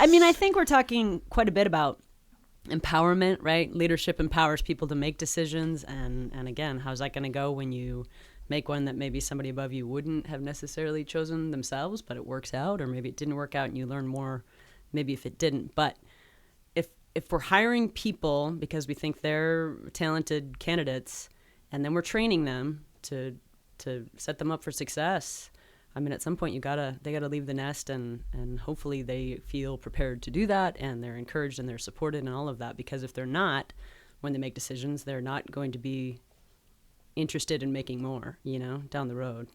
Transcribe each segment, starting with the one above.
I mean, I think we're talking quite a bit about empowerment, right? Leadership empowers people to make decisions. And again, how's that going to go when you make one that maybe somebody above you wouldn't have necessarily chosen themselves, but it works out, or maybe it didn't work out and you learn more maybe if it didn't. But if we're hiring people because we think they're talented candidates and then we're training them to set them up for success, I mean, at some point they gotta leave the nest, and hopefully they feel prepared to do that, and they're encouraged and they're supported and all of that. Because if they're not, when they make decisions, they're not going to be interested in making more, down the road.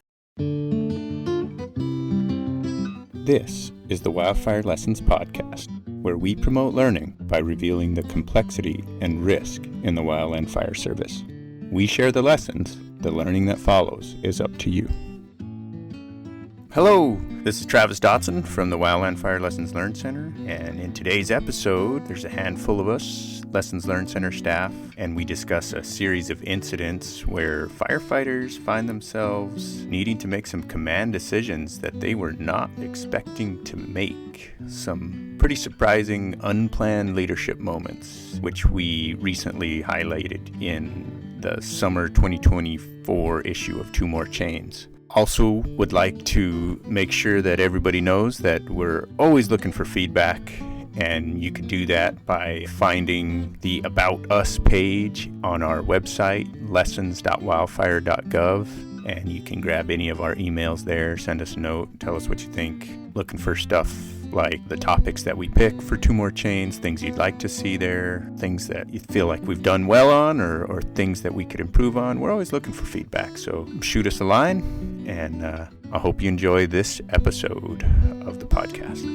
This is the Wildfire Lessons Podcast, where we promote learning by revealing the complexity and risk in the wildland fire service. We share the lessons. The learning that follows is up to you. Hello, this is Travis Dotson from the Wildland Fire Lessons Learned Center, and in today's episode, there's a handful of us, Lessons Learned Center staff, and we discuss a series of incidents where firefighters find themselves needing to make some command decisions that they were not expecting to make. Some pretty surprising, unplanned leadership moments, which we recently highlighted in the summer 2024 issue of Two More Chains. Also would like to make sure that everybody knows that we're always looking for feedback, and you can do that by finding the About Us page on our website, lessons.wildfire.gov, and you can grab any of our emails there, send us a note, tell us what you think. Looking for stuff like the topics that we pick for Two More Chains, things you'd like to see there, things that you feel like we've done well on, or things that we could improve on. We're always looking for feedback, so shoot us a line, and I hope you enjoy this episode of the podcast.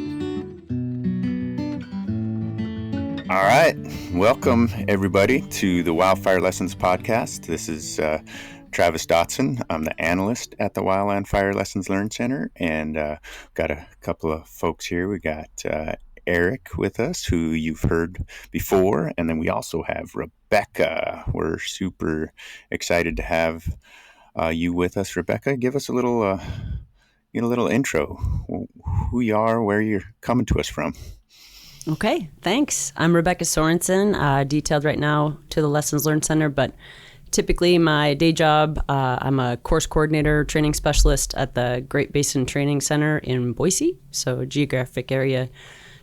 All right, welcome everybody to the Wildfire Lessons Podcast. This is Travis Dotson. I'm the analyst at the Wildland Fire Lessons Learned Center, and got a couple of folks here. We got Erik with us, who you've heard before, and then we also have Rebecca. We're super excited to have you with us, Rebecca. Give us a little intro, who you are, where you're coming to us from. Okay, thanks. I'm Rebecca Sorensen, detailed right now to the Lessons Learned Center, but typically my day job, I'm a course coordinator, training specialist at the Great Basin Training Center in Boise, so a geographic area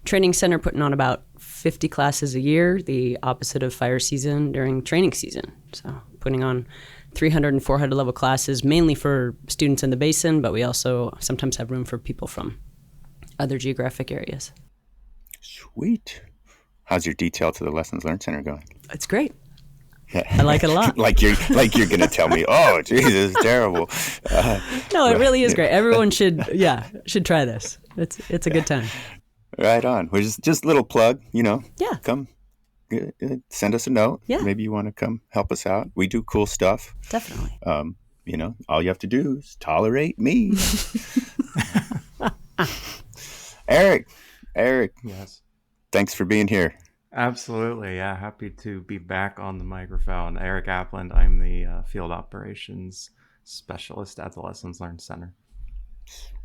training center putting on about 50 classes a year, the opposite of fire season during training season. So putting on 300 and 400 level classes, mainly for students in the basin, but we also sometimes have room for people from other geographic areas. Sweet. How's your detail to the Lessons Learned Center going? It's great. I like it a lot. like you're going to tell me, oh, Jesus, it's terrible. No, it really is great. Everyone should try this. It's a good time. Right on. We're just a little plug, Yeah. Come, send us a note. Yeah. Maybe you want to come help us out. We do cool stuff. Definitely. All you have to do is tolerate me. Erik. Yes. Thanks for being here. Absolutely. Yeah. Happy to be back on the microphone. Erik Apland. I'm the field operations specialist at the Lessons Learned Center.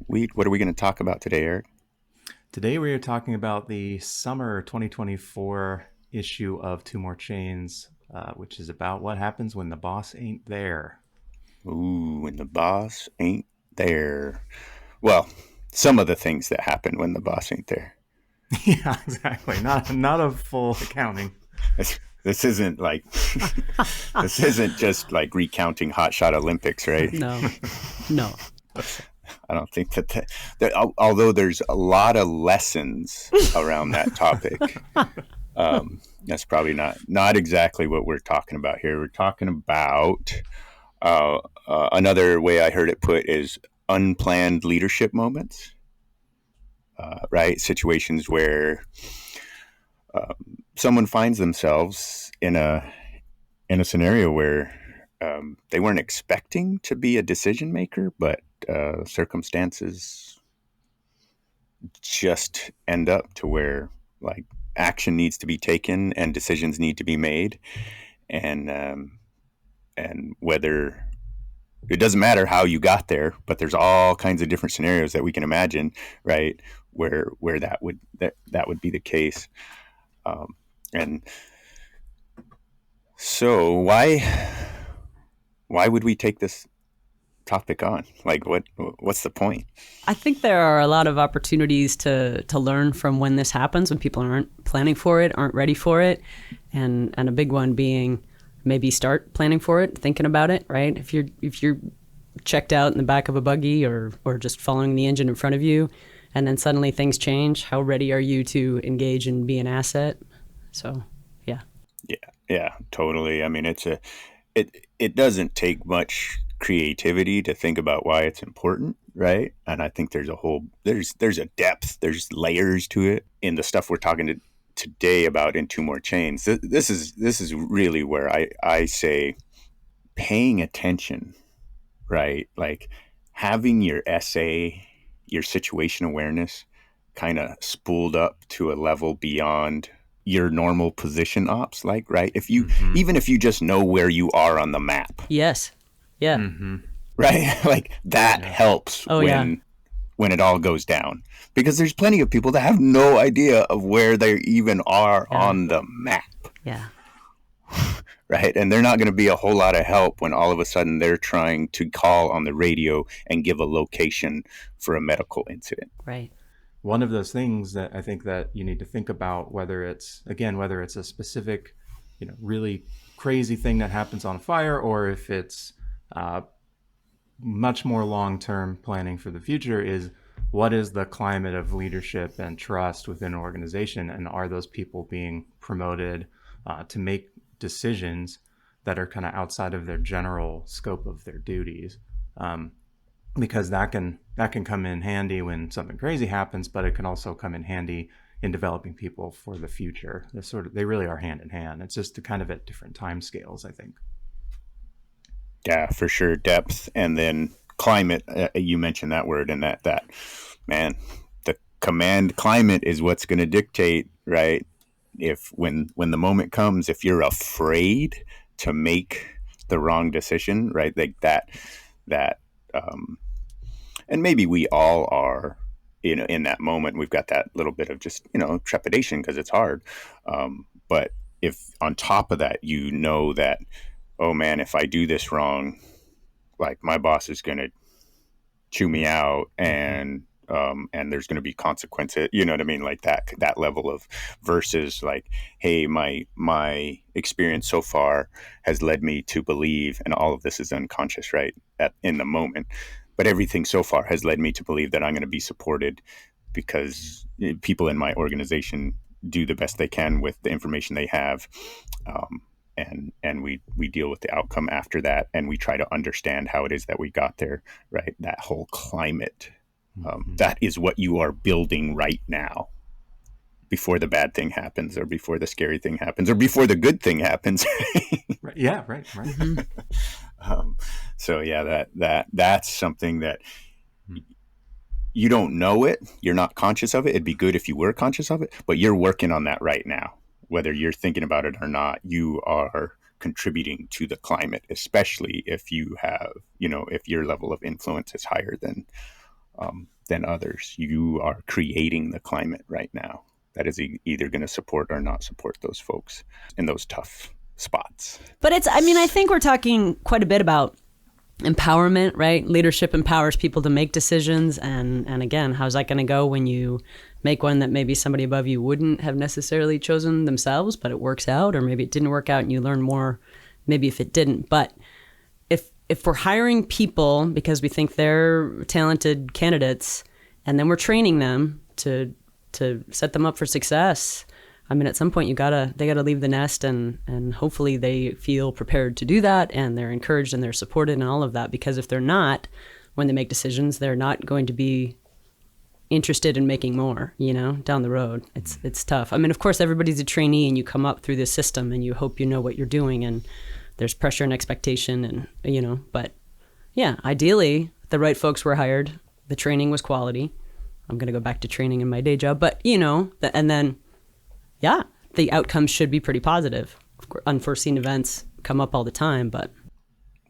Sweet. What are we going to talk about today, Erik? Today we are talking about the summer 2024 issue of Two More Chains, which is about what happens when the boss ain't there. Ooh, when the boss ain't there. Well, some of the things that happen when the boss ain't there. Yeah, exactly. Not a full accounting. This isn't like this isn't just like recounting Hotshot Olympics, right? No. I don't think that although there's a lot of lessons around that topic, that's probably not exactly what we're talking about here. We're talking about another way I heard it put is unplanned leadership moments. Right? Situations where someone finds themselves in a scenario where they weren't expecting to be a decision maker, but circumstances just end up to where like action needs to be taken and decisions need to be made, and whether it doesn't matter how you got there, but there's all kinds of different scenarios that we can imagine, right? where that would be the case. And so why would we take this topic on? Like, what's the point? I think there are a lot of opportunities to learn from when this happens, when people aren't planning for it, aren't ready for it, and a big one being maybe start planning for it, thinking about it, right? If you're checked out in the back of a buggy or just following the engine in front of you, and then suddenly things change, how ready are you to engage and be an asset? So, yeah. Yeah, totally. I mean, it doesn't take much creativity to think about why it's important, right? And I think there's a depth, there's layers to it in the stuff we're talking today about in Two More Chains. This is really where I say paying attention, right? Like having your essay, your situation awareness kind of spooled up to a level beyond your normal position ops, like, right? If you even if you just know where you are on the map. Yes. Yeah. Right? Like that helps when it all goes down. Because there's plenty of people that have no idea of where they even are on the map. Yeah. Right? And they're not going to be a whole lot of help when all of a sudden they're trying to call on the radio and give a location for a medical incident. Right. One of those things that I think that you need to think about, whether it's a specific, really crazy thing that happens on fire, or if it's much more long-term planning for the future, is what is the climate of leadership and trust within an organization, and are those people being promoted to make decisions that are kind of outside of their general scope of their duties? Because that can come in handy when something crazy happens, but it can also come in handy in developing people for the future. They really are hand in hand. It's just kind of at different time scales, I think. Yeah, for sure. Depth, and then climate. You mentioned that word, and that man, the command climate is what's going to dictate, right? If when the moment comes, if you're afraid to make the wrong decision, right? Like that. And maybe we all are, in that moment, we've got that little bit of just, trepidation because it's hard. But if on top of that, that, oh man, if I do this wrong, like my boss is going to chew me out and there's going to be consequences, you know what I mean? Like that level of versus like, hey, my experience so far has led me to believe, and all of this is unconscious, right? In the moment. But everything so far has led me to believe that I'm going to be supported because people in my organization do the best they can with the information they have. And we deal with the outcome after that. And we try to understand how it is that we got there, right? That whole climate, that is what you are building right now before the bad thing happens, or before the scary thing happens, or before the good thing happens. Right. Yeah. Right. So yeah, that's something that you don't know it. You're not conscious of it. It'd be good if you were conscious of it, but you're working on that right now. Whether you're thinking about it or not, you are contributing to the climate, especially if you have, if your level of influence is higher than others. You are creating the climate right now that is either going to support or not support those folks in those tough spots. But I think we're talking quite a bit about empowerment, right? Leadership empowers people to make decisions. And again, how's that going to go when you make one that maybe somebody above you wouldn't have necessarily chosen themselves, but it works out, or maybe it didn't work out and you learn more maybe if it didn't. But if we're hiring people because we think they're talented candidates, and then we're training them to set them up for success, at some point they gotta leave the nest, and hopefully they feel prepared to do that, and they're encouraged and they're supported and all of that. Because if they're not, when they make decisions, they're not going to be interested in making more, down the road. It's tough. Of course, everybody's a trainee, and you come up through this system and you hope you know what you're doing, and there's pressure and expectation, and but yeah, ideally the right folks were hired, the training was quality. I'm going to go back to training in my day job, but and then yeah, the outcomes should be pretty positive. Of course, unforeseen events come up all the time, but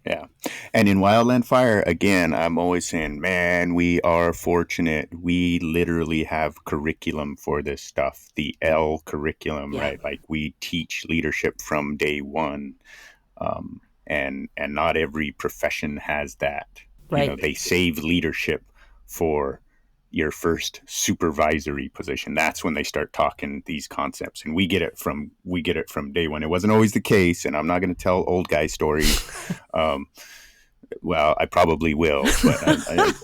Yeah. And in Wildland Fire, again, I'm always saying, man, we are fortunate. We literally have curriculum for this stuff, the L curriculum, Yeah. right? Like we teach leadership from day one. And not every profession has that. Right. They save leadership for your first supervisory position. That's when they start talking these concepts, and we get it from day one. It wasn't always the case, and I'm not going to tell old guy stories. Well, I probably will, but I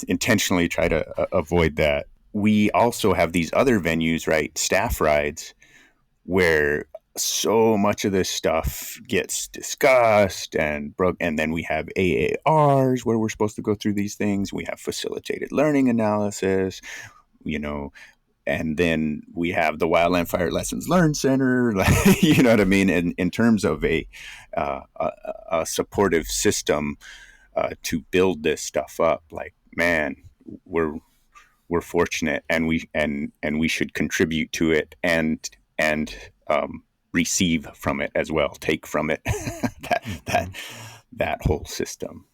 intentionally try to avoid that. We also have these other venues, right? Staff rides, where so much of this stuff gets discussed and broke. And then we have AARs where we're supposed to go through these things. We have facilitated learning analysis, and then we have the Wildland Fire Lessons Learned Center, you know what I mean? In terms of a supportive system to build this stuff up, like, man, we're fortunate, and we should contribute to it and receive from it as well, take from it that whole system.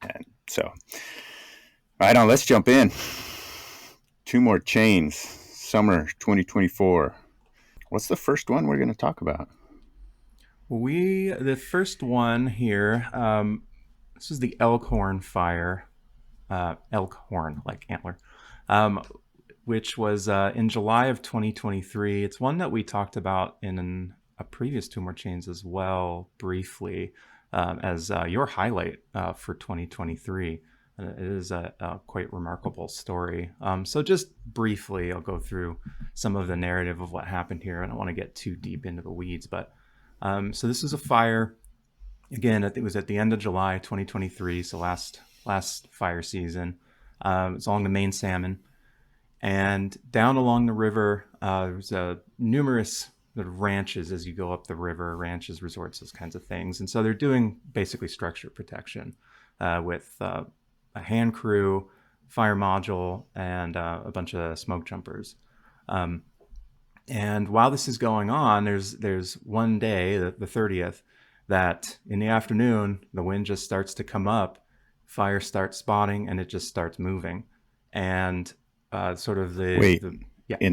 And so, right on, let's jump in. 2 more chains, summer 2024. What's the first one we're going to talk about? The first one here, this is the Elkhorn Fire, Elkhorn, like antler, which was in July of 2023. It's one that we talked about in a previous 2 More Chains as well, briefly, as your highlight for 2023. It is a quite remarkable story. So just briefly, I'll go through some of the narrative of what happened here. I don't want to get too deep into the weeds, but so this is a fire. Again, it was at the end of July 2023, so last fire season. It's along the main salmon. And down along the river, there's numerous ranches as you go up the river, ranches, resorts, those kinds of things. And so they're doing basically structure protection with a hand crew, fire module, and a bunch of smoke jumpers. And while this is going on, there's one day, the 30th, that in the afternoon, the wind just starts to come up, fire starts spotting, and it just starts moving. And sort of in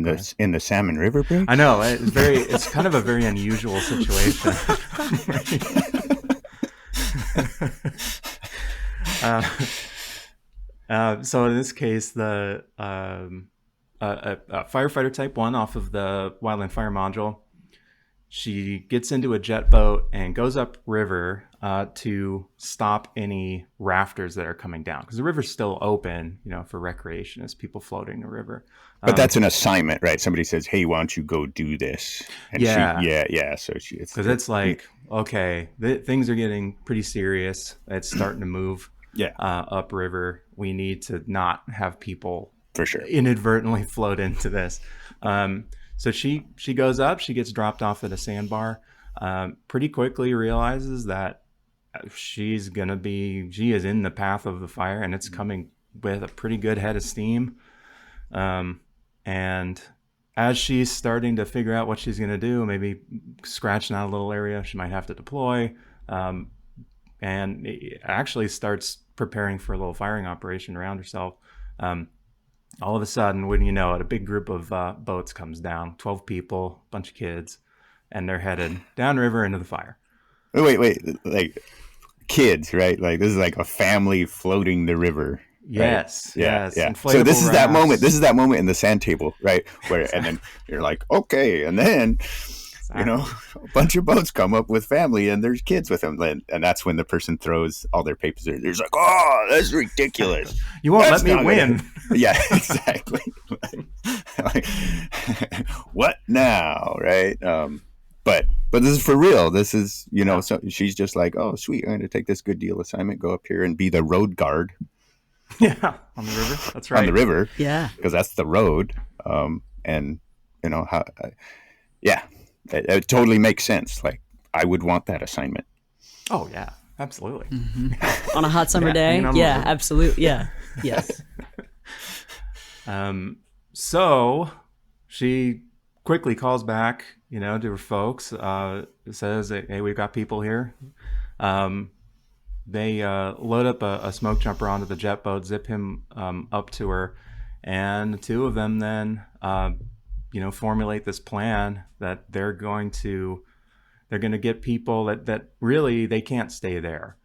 the Salmon River Bridge? I know, it's kind of a very unusual situation. So in this case, the firefighter type 1 off of the Wildland Fire module, she gets into a jet boat and goes up river to stop any rafters that are coming down, because the river's still open, for recreationists, people floating the river. But that's an assignment, right? Somebody says, "Hey, why don't you go do this?" And yeah. So because it's like, okay, things are getting pretty serious. It's starting to move. Upriver. We need to not have people for sure inadvertently float into this. So she goes up. She gets dropped off at a sandbar. Pretty quickly realizes that she is in the path of the fire, and it's coming with a pretty good head of steam. And as she's starting to figure out what she's going to do, maybe scratching out a little area she might have to deploy, and it actually starts preparing for a little firing operation around herself. All of a sudden, wouldn't you know it, a big group of boats comes down, 12 people, a bunch of kids, and they're headed downriver into the fire. Wait, like kids, right? Like this is like a family floating the river. Yes, right? yes. Yeah. So this is that moment. This is that moment in the sand table, right? Where and then you're like, okay, and then a bunch of boats come up with family and there's kids with them, and that's when the person throws all their papers. They're like, oh, that's ridiculous. You won't let me win. Yeah, exactly. like, what now, right? But this is for real. This is, so she's just like, oh, sweet, I'm going to take this good deal assignment, go up here and be the road guard. Yeah, on the river. That's right. On the river. Yeah. Because that's the road. And, it totally makes sense. Like, I would want that assignment. Oh, yeah, absolutely. Mm-hmm. On a hot summer day? Yeah, absolutely. Yeah. Yes. So she quickly calls back to her folks, says, "Hey, we've got people here." Um, they load up a smoke jumper onto the jet boat, zip him up to her, and the two of them then, formulate this plan that they're going to get people that really they can't stay there,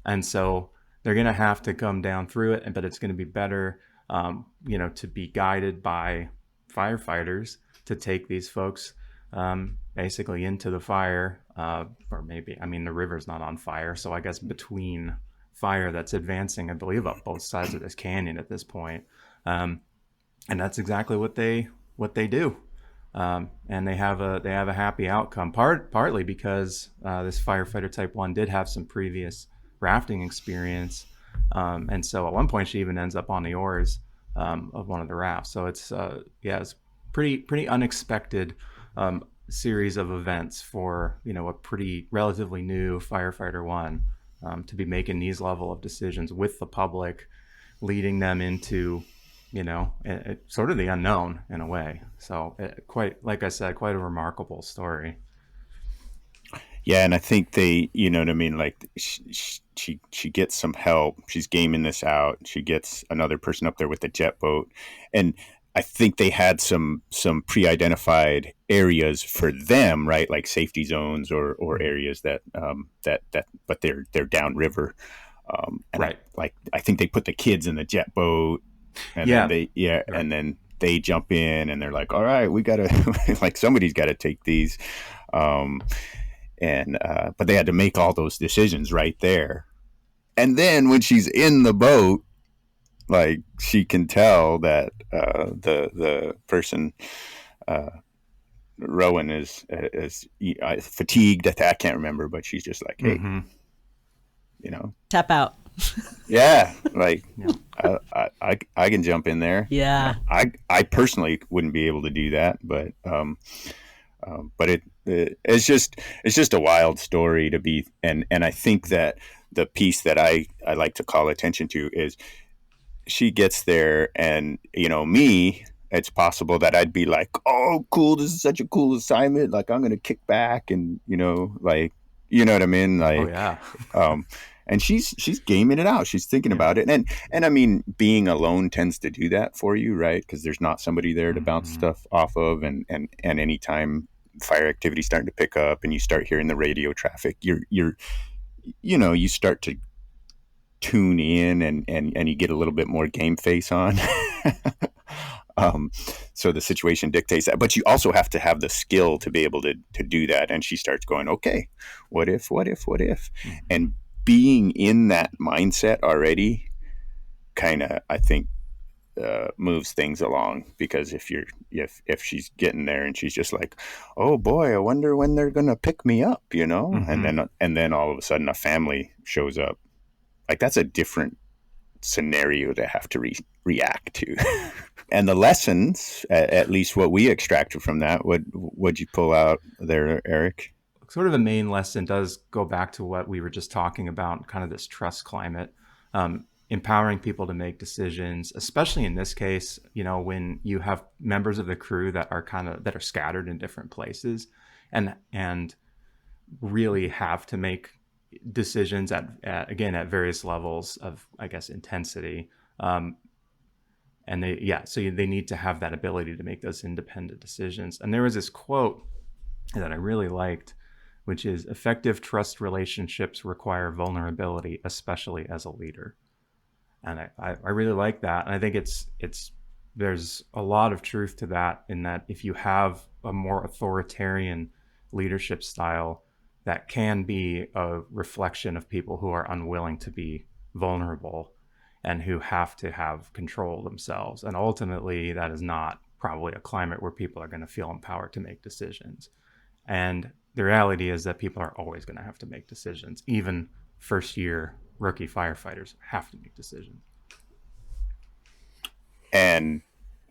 and so they're going to have to come down through it. But it's going to be better, to be guided by firefighters to take these folks basically into the fire, or maybe, I mean, the river's not on fire, so I guess between fire that's advancing, I believe, up both sides of this canyon at this point. And that's exactly what they do. And they have a happy outcome, partly because this firefighter type 1 did have some previous rafting experience, and so at one point she even ends up on the oars of one of the rafts. So it's pretty unexpected series of events for a pretty relatively new firefighter 1 to be making these level of decisions with the public, leading them into sort of the unknown in a way. So quite, like I said, quite a remarkable story. Yeah, and I think they, you know what I mean, like she gets some help. She's gaming this out. She gets another person up there with the jet boat, and I think they had some pre-identified areas for them, right? Like safety zones or areas that but they're downriver. And Right. I think they put the kids in the jet boat, and Yeah. then Right. and then they jump in, and they're like, all right, we gotta like somebody's got to take these, but they had to make all those decisions right there. And then when she's in the boat, like she can tell that the person Rowan is fatigued. I can't remember, but she's just like, hey, Tap out. Yeah, like I can jump in there. Yeah. I personally wouldn't be able to do that, but it's just a wild story to be, and I think that the piece that I like to call attention to is she gets there, and me, it's possible that I'd be like, oh cool, this is such a cool assignment, like I'm gonna kick back and like, you know what I mean, like, oh yeah. And she's gaming it out. She's thinking about it, and I mean, being alone tends to do that for you, right? Because there's not somebody there to bounce stuff off of, and anytime fire activity starting to pick up, and you start hearing the radio traffic, you start to tune in, and you get a little bit more game face on. So the situation dictates that, but you also have to have the skill to be able to do that. And she starts going, okay, what if, and being in that mindset already kind of, I think, moves things along, because if she's getting there and she's just like, oh boy, I wonder when they're gonna pick me up, and then all of a sudden a family shows up, like that's a different scenario to have to react to. And the lessons, at least what we extracted from that, what'd you pull out there, Erik? Sort of the main lesson does go back to what we were just talking about, kind of this trust climate, empowering people to make decisions, especially in this case, when you have members of the crew that are scattered in different places, and really have to make decisions at various levels of, I guess, intensity. And they need to have that ability to make those independent decisions. And there was this quote that I really liked, which is, effective trust relationships require vulnerability, especially as a leader. And I really like that. And I think there's a lot of truth to that, in that if you have a more authoritarian leadership style, that can be a reflection of people who are unwilling to be vulnerable and who have to have control themselves. And ultimately, that is not probably a climate where people are going to feel empowered to make decisions. And the reality is that people are always going to have to make decisions. Even first-year rookie firefighters have to make decisions. And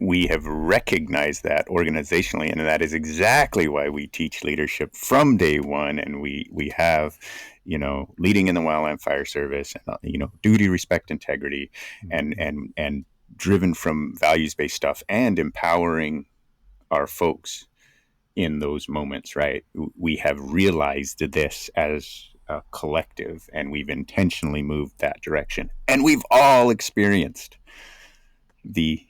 we have recognized that organizationally, and that is exactly why we teach leadership from day one. And we have, leading in the wildland fire service, duty, respect, integrity, and driven from values-based stuff, and empowering our folks, in those moments, right? We have realized this as a collective, and we've intentionally moved that direction. And we've all experienced the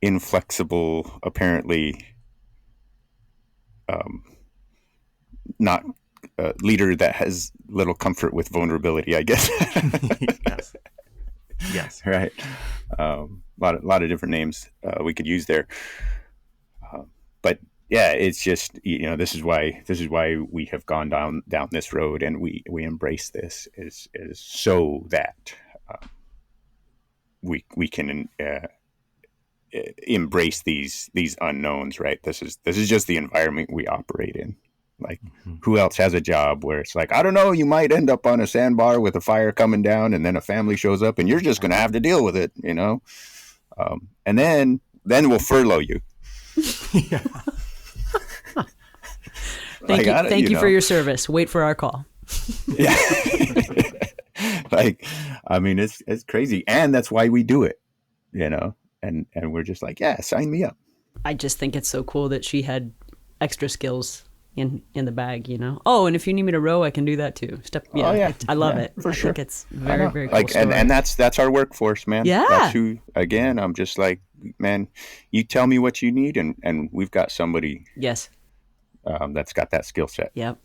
inflexible, apparently not leader that has little comfort with vulnerability, I guess. Yes. Yes. Right. A lot of different names we could use there. But yeah, it's just, this is why we have gone down this road, and we embrace this is so that we can embrace these unknowns, right? This is just the environment we operate in. Like, who else has a job where it's like, I don't know, you might end up on a sandbar with a fire coming down, and then a family shows up, and you're just going to have to deal with it, and then we'll furlough you. Yeah. Thank you for your service. Wait for our call. Yeah. It's crazy. And that's why we do it, and we're just like, yeah, sign me up. I just think it's so cool that she had extra skills in the bag, Oh, and if you need me to row, I can do that too. I love it. For sure. I think it's very, very cool. And that's our workforce, man. Yeah. That's who, again, I'm just like, man, you tell me what you need, and we've got somebody. Yes. That's got that skill set. Yep.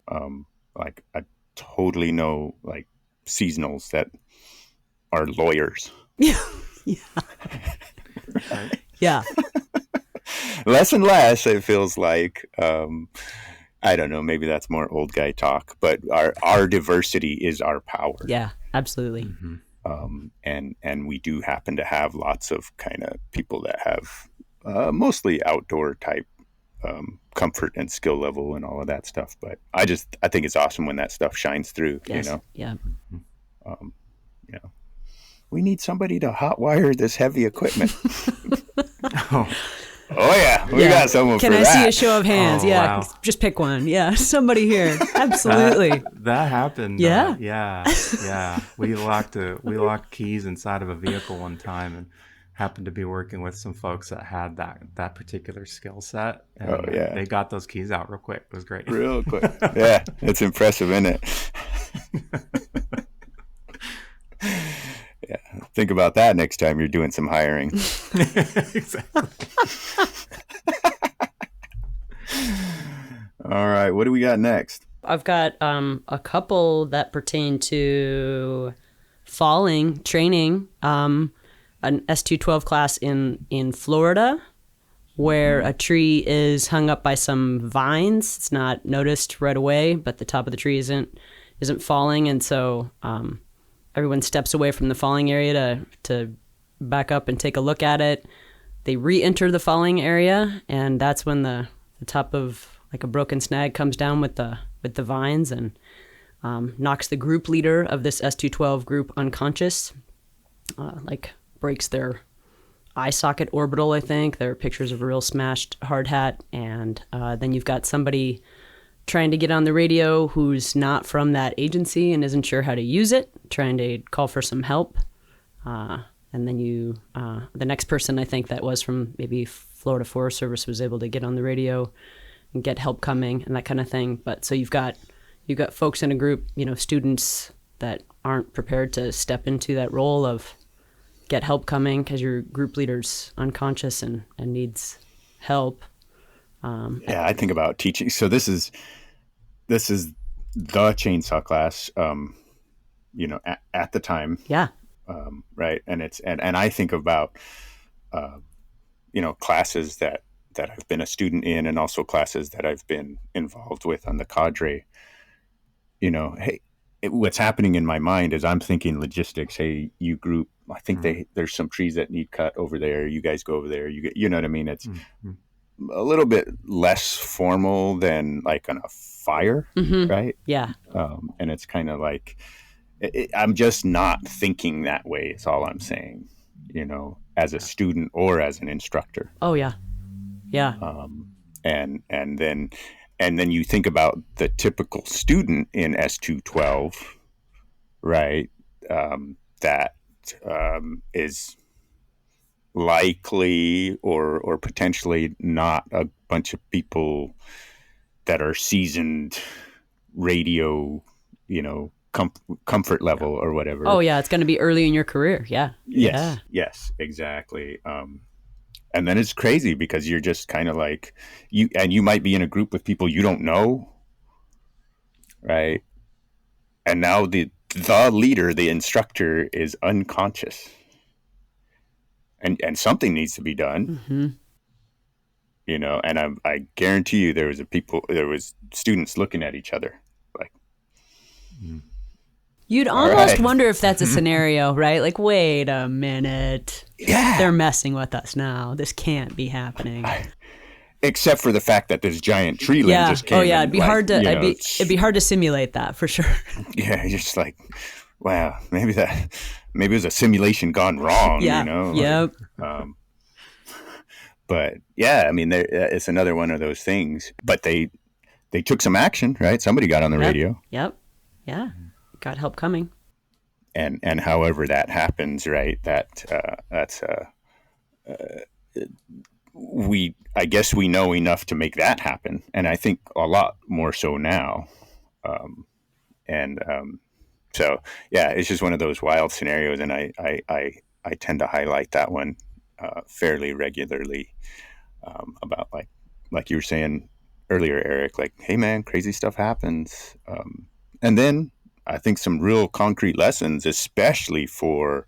I totally know like seasonals that are lawyers. Yeah. Yeah. Right? Yeah. Less and less, it feels like. I don't know. Maybe that's more old guy talk, but our diversity is our power. Yeah, absolutely. Mm-hmm. And we do happen to have lots of kind of people that have mostly outdoor type comfort and skill level and all of that stuff. But I think it's awesome when that stuff shines through. Yes. Yeah. We need somebody to hotwire this heavy equipment. Oh yeah, we got someone for that. Can I see a show of hands? Oh, yeah, wow. Just pick one. Yeah, somebody here. Absolutely. That happened. Yeah. Yeah. We locked keys inside of a vehicle one time, and happened to be working with some folks that had that particular skill set. And they got those keys out real quick. It was great. Real quick. Yeah, it's impressive, isn't it? Yeah, think about that next time you're doing some hiring. Exactly. All right, what do we got next? I've got a couple that pertain to falling training. An S212 class in Florida, where a tree is hung up by some vines. It's not noticed right away, but the top of the tree isn't falling, and so everyone steps away from the falling area to back up and take a look at it. They re-enter the falling area, and that's when the top of like a broken snag comes down with the vines and knocks the group leader of this S212 group unconscious, breaks their eye socket orbital, I think. There are pictures of a real smashed hard hat, and then you've got somebody trying to get on the radio who's not from that agency and isn't sure how to use it, trying to call for some help. And then the next person, I think that was from maybe Florida Forest Service, was able to get on the radio and get help coming and that kind of thing. But so you've got folks in a group, students that aren't prepared to step into that role of get help coming because your group leader's unconscious and needs help. I think about teaching. So this is the chainsaw class, at the time. Yeah. Right. And I think about, classes that I've been a student in, and also classes that I've been involved with on the cadre. What's happening in my mind is I'm thinking logistics. Hey, you group, I think there's some trees that need cut over there. You guys go over there. You know what I mean? It's a little bit less formal than like on a fire, right? Yeah. And it's kind of like, I'm just not thinking that way. It's all I'm saying, as a student or as an instructor. Oh yeah. Yeah. And then you think about the typical student in S212, right? That is likely or potentially not a bunch of people that are seasoned radio, comfort level or whatever. Oh yeah, it's going to be early in your career. Yeah. Yes, exactly. And then it's crazy because you're just kind of like you might be in a group with people you don't know, right? And now the leader, the instructor, is unconscious, and something needs to be done. Mm-hmm. And I guarantee you there was students looking at each other like. You'd almost wonder if that's a scenario, right? Like, wait a minute. Yeah. They're messing with us now. This can't be happening. Except for the fact that this giant tree limb just came. Oh yeah, it'd be hard to it'd be hard to simulate that for sure. Yeah, you're just like, wow, maybe it was a simulation gone wrong, Yep. But yeah, I mean, it's another one of those things. But they took some action, right? Somebody got on the radio. Yep. Yeah. Got help coming. And however that happens, right? I guess we know enough to make that happen, and I think a lot more so now. So yeah, it's just one of those wild scenarios, and I tend to highlight that one fairly regularly about like you were saying earlier, Eric, like, hey man, crazy stuff happens, and then I think some real concrete lessons, especially for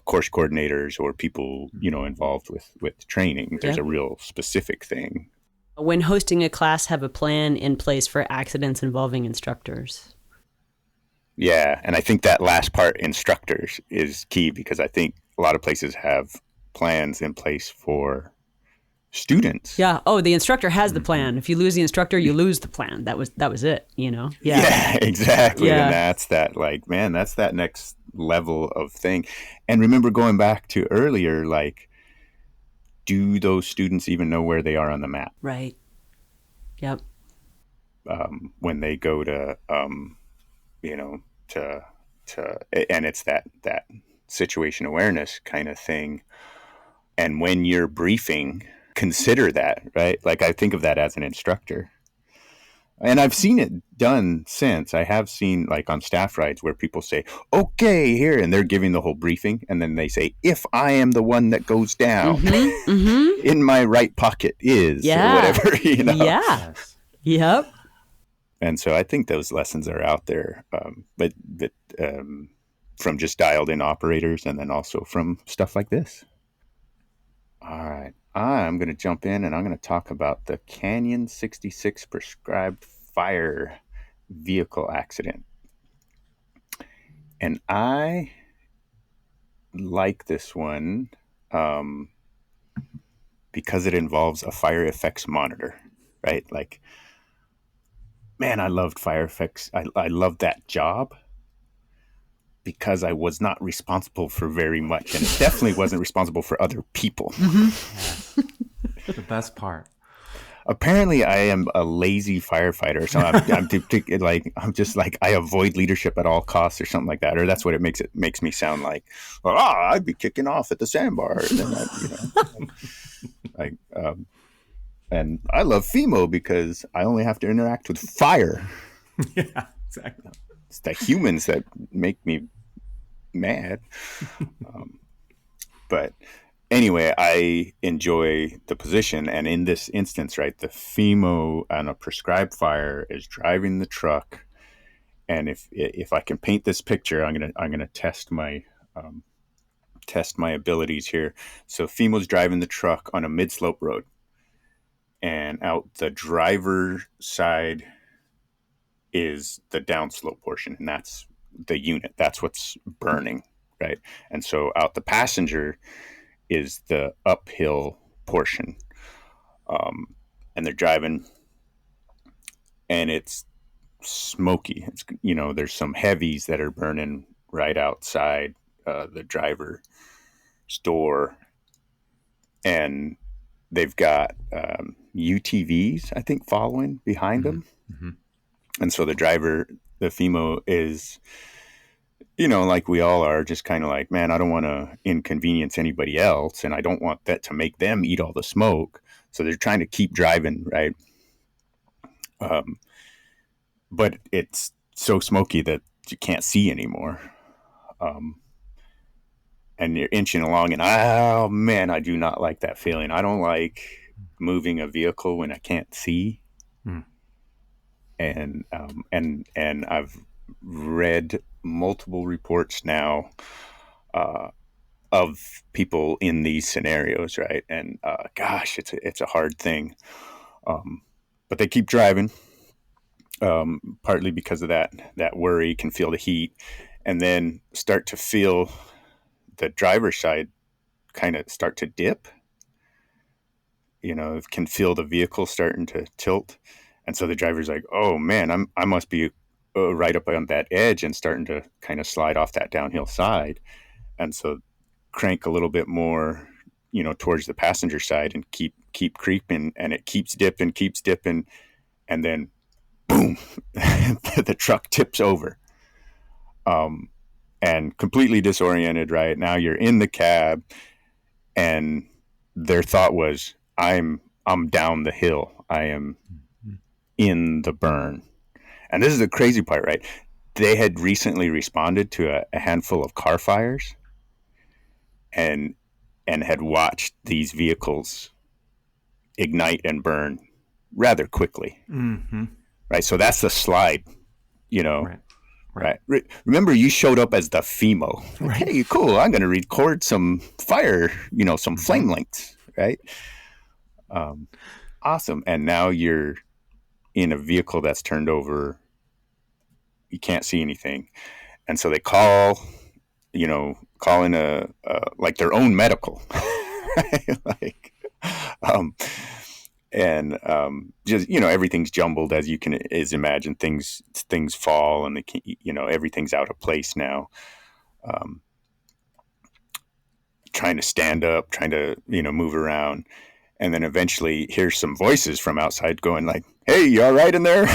course coordinators or people, involved with training. There's a real specific thing. When hosting a class, have a plan in place for accidents involving instructors. Yeah, and I think that last part, instructors, is key, because I think a lot of places have plans in place for students. Yeah. Oh, the instructor has the plan. If you lose the instructor, you lose the plan. That was it, Yeah. Yeah, exactly. Yeah. And that's that next level of thing. And remember, going back to earlier, like, do those students even know where they are on the map? Right. Yep. When they go to, and it's that situation awareness kind of thing. And when you're briefing, consider that, right? Like, I think of that as an instructor. And I've seen it done since. I have seen, like, on staff rides where people say, okay, here, and they're giving the whole briefing. And then they say, if I am the one that goes down, in my right pocket is, or whatever, Yeah. Yes. Yep. And so I think those lessons are out there, but from just dialed in operators, and then also from stuff like this. All right. I'm going to jump in and I'm going to talk about the Canyon 66 prescribed fire vehicle accident. And I like this one because it involves a fire effects monitor, right? Like, man, I loved fire effects. I loved that job because I was not responsible for very much, and it definitely wasn't responsible for other people. The best part. Apparently, I am a lazy firefighter, so I'm just like, I avoid leadership at all costs, or something like that, or that's what it makes me sound like. Well, I'd be kicking off at the sandbar, and then and I love FEMO because I only have to interact with fire. Yeah, exactly. It's the humans that make me mad. But anyway, I enjoy the position. And in this instance, right, the FEMO on a prescribed fire is driving the truck. And if I can paint this picture, I'm gonna test my abilities here. So FEMO's driving the truck on a mid-slope road, and out the driver's side is the downslope portion, and that's the unit. That's what's burning, right? And so out the passenger is the uphill portion, and they're driving, and it's smoky. It's, there's some heavies that are burning right outside the driver's door, and they've got UTVs, I think, following behind them. Mm-hmm. And so the driver, the FEMO, is, like we all are, just kind of like, man, I don't want to inconvenience anybody else, and I don't want that to make them eat all the smoke. So they're trying to keep driving, right? But it's so smoky that you can't see anymore. And you're inching along, and oh man, I do not like that feeling. I don't like moving a vehicle when I can't see. And I've read multiple reports now of people in these scenarios, right? And gosh, it's a hard thing. But they keep driving, partly because of that worry. Can feel the heat, and then start to feel the driver's side kind of start to dip. Can feel the vehicle starting to tilt, and so the driver's like, "Oh man, I must be right up on that edge and starting to kind of slide off that downhill side," and so crank a little bit more, towards the passenger side and keep creeping, and it keeps dipping, and then boom, the truck tips over, and completely disoriented. Right now, you're in the cab, and their thought was, I'm down the hill. I am in the burn. And this is the crazy part, right? They had recently responded to a handful of car fires and had watched these vehicles ignite and burn rather quickly. Right? So that's the slide, Right. Remember, you showed up as the FEMO. Right. Hey, cool. I'm going to record some fire, some flame lengths, right? Awesome. And now you're in a vehicle that's turned over. You can't see anything. And so they call in like their own medical, right? Just, everything's jumbled, as you can imagine. Things fall, and everything's out of place now. Trying to stand up, trying to, move around. And then eventually hear some voices from outside going like, "Hey, you all right in there?"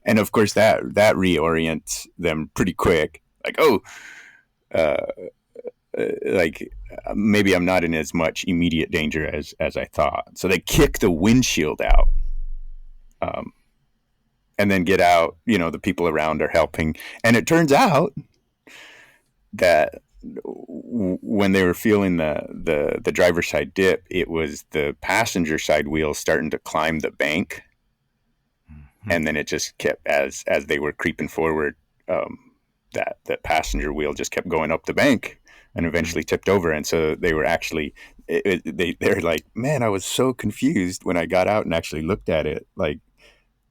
And of course that reorients them pretty quick. Like, maybe I'm not in as much immediate danger as I thought. So they kick the windshield out, and then get out. The people around are helping, and it turns out that when they were feeling the driver's side dip, it was the passenger side wheel starting to climb the bank, and then it just kept as they were creeping forward. That passenger wheel just kept going up the bank and eventually tipped over. And so they were actually, they're like, "Man, I was so confused when I got out and actually looked at it. Like,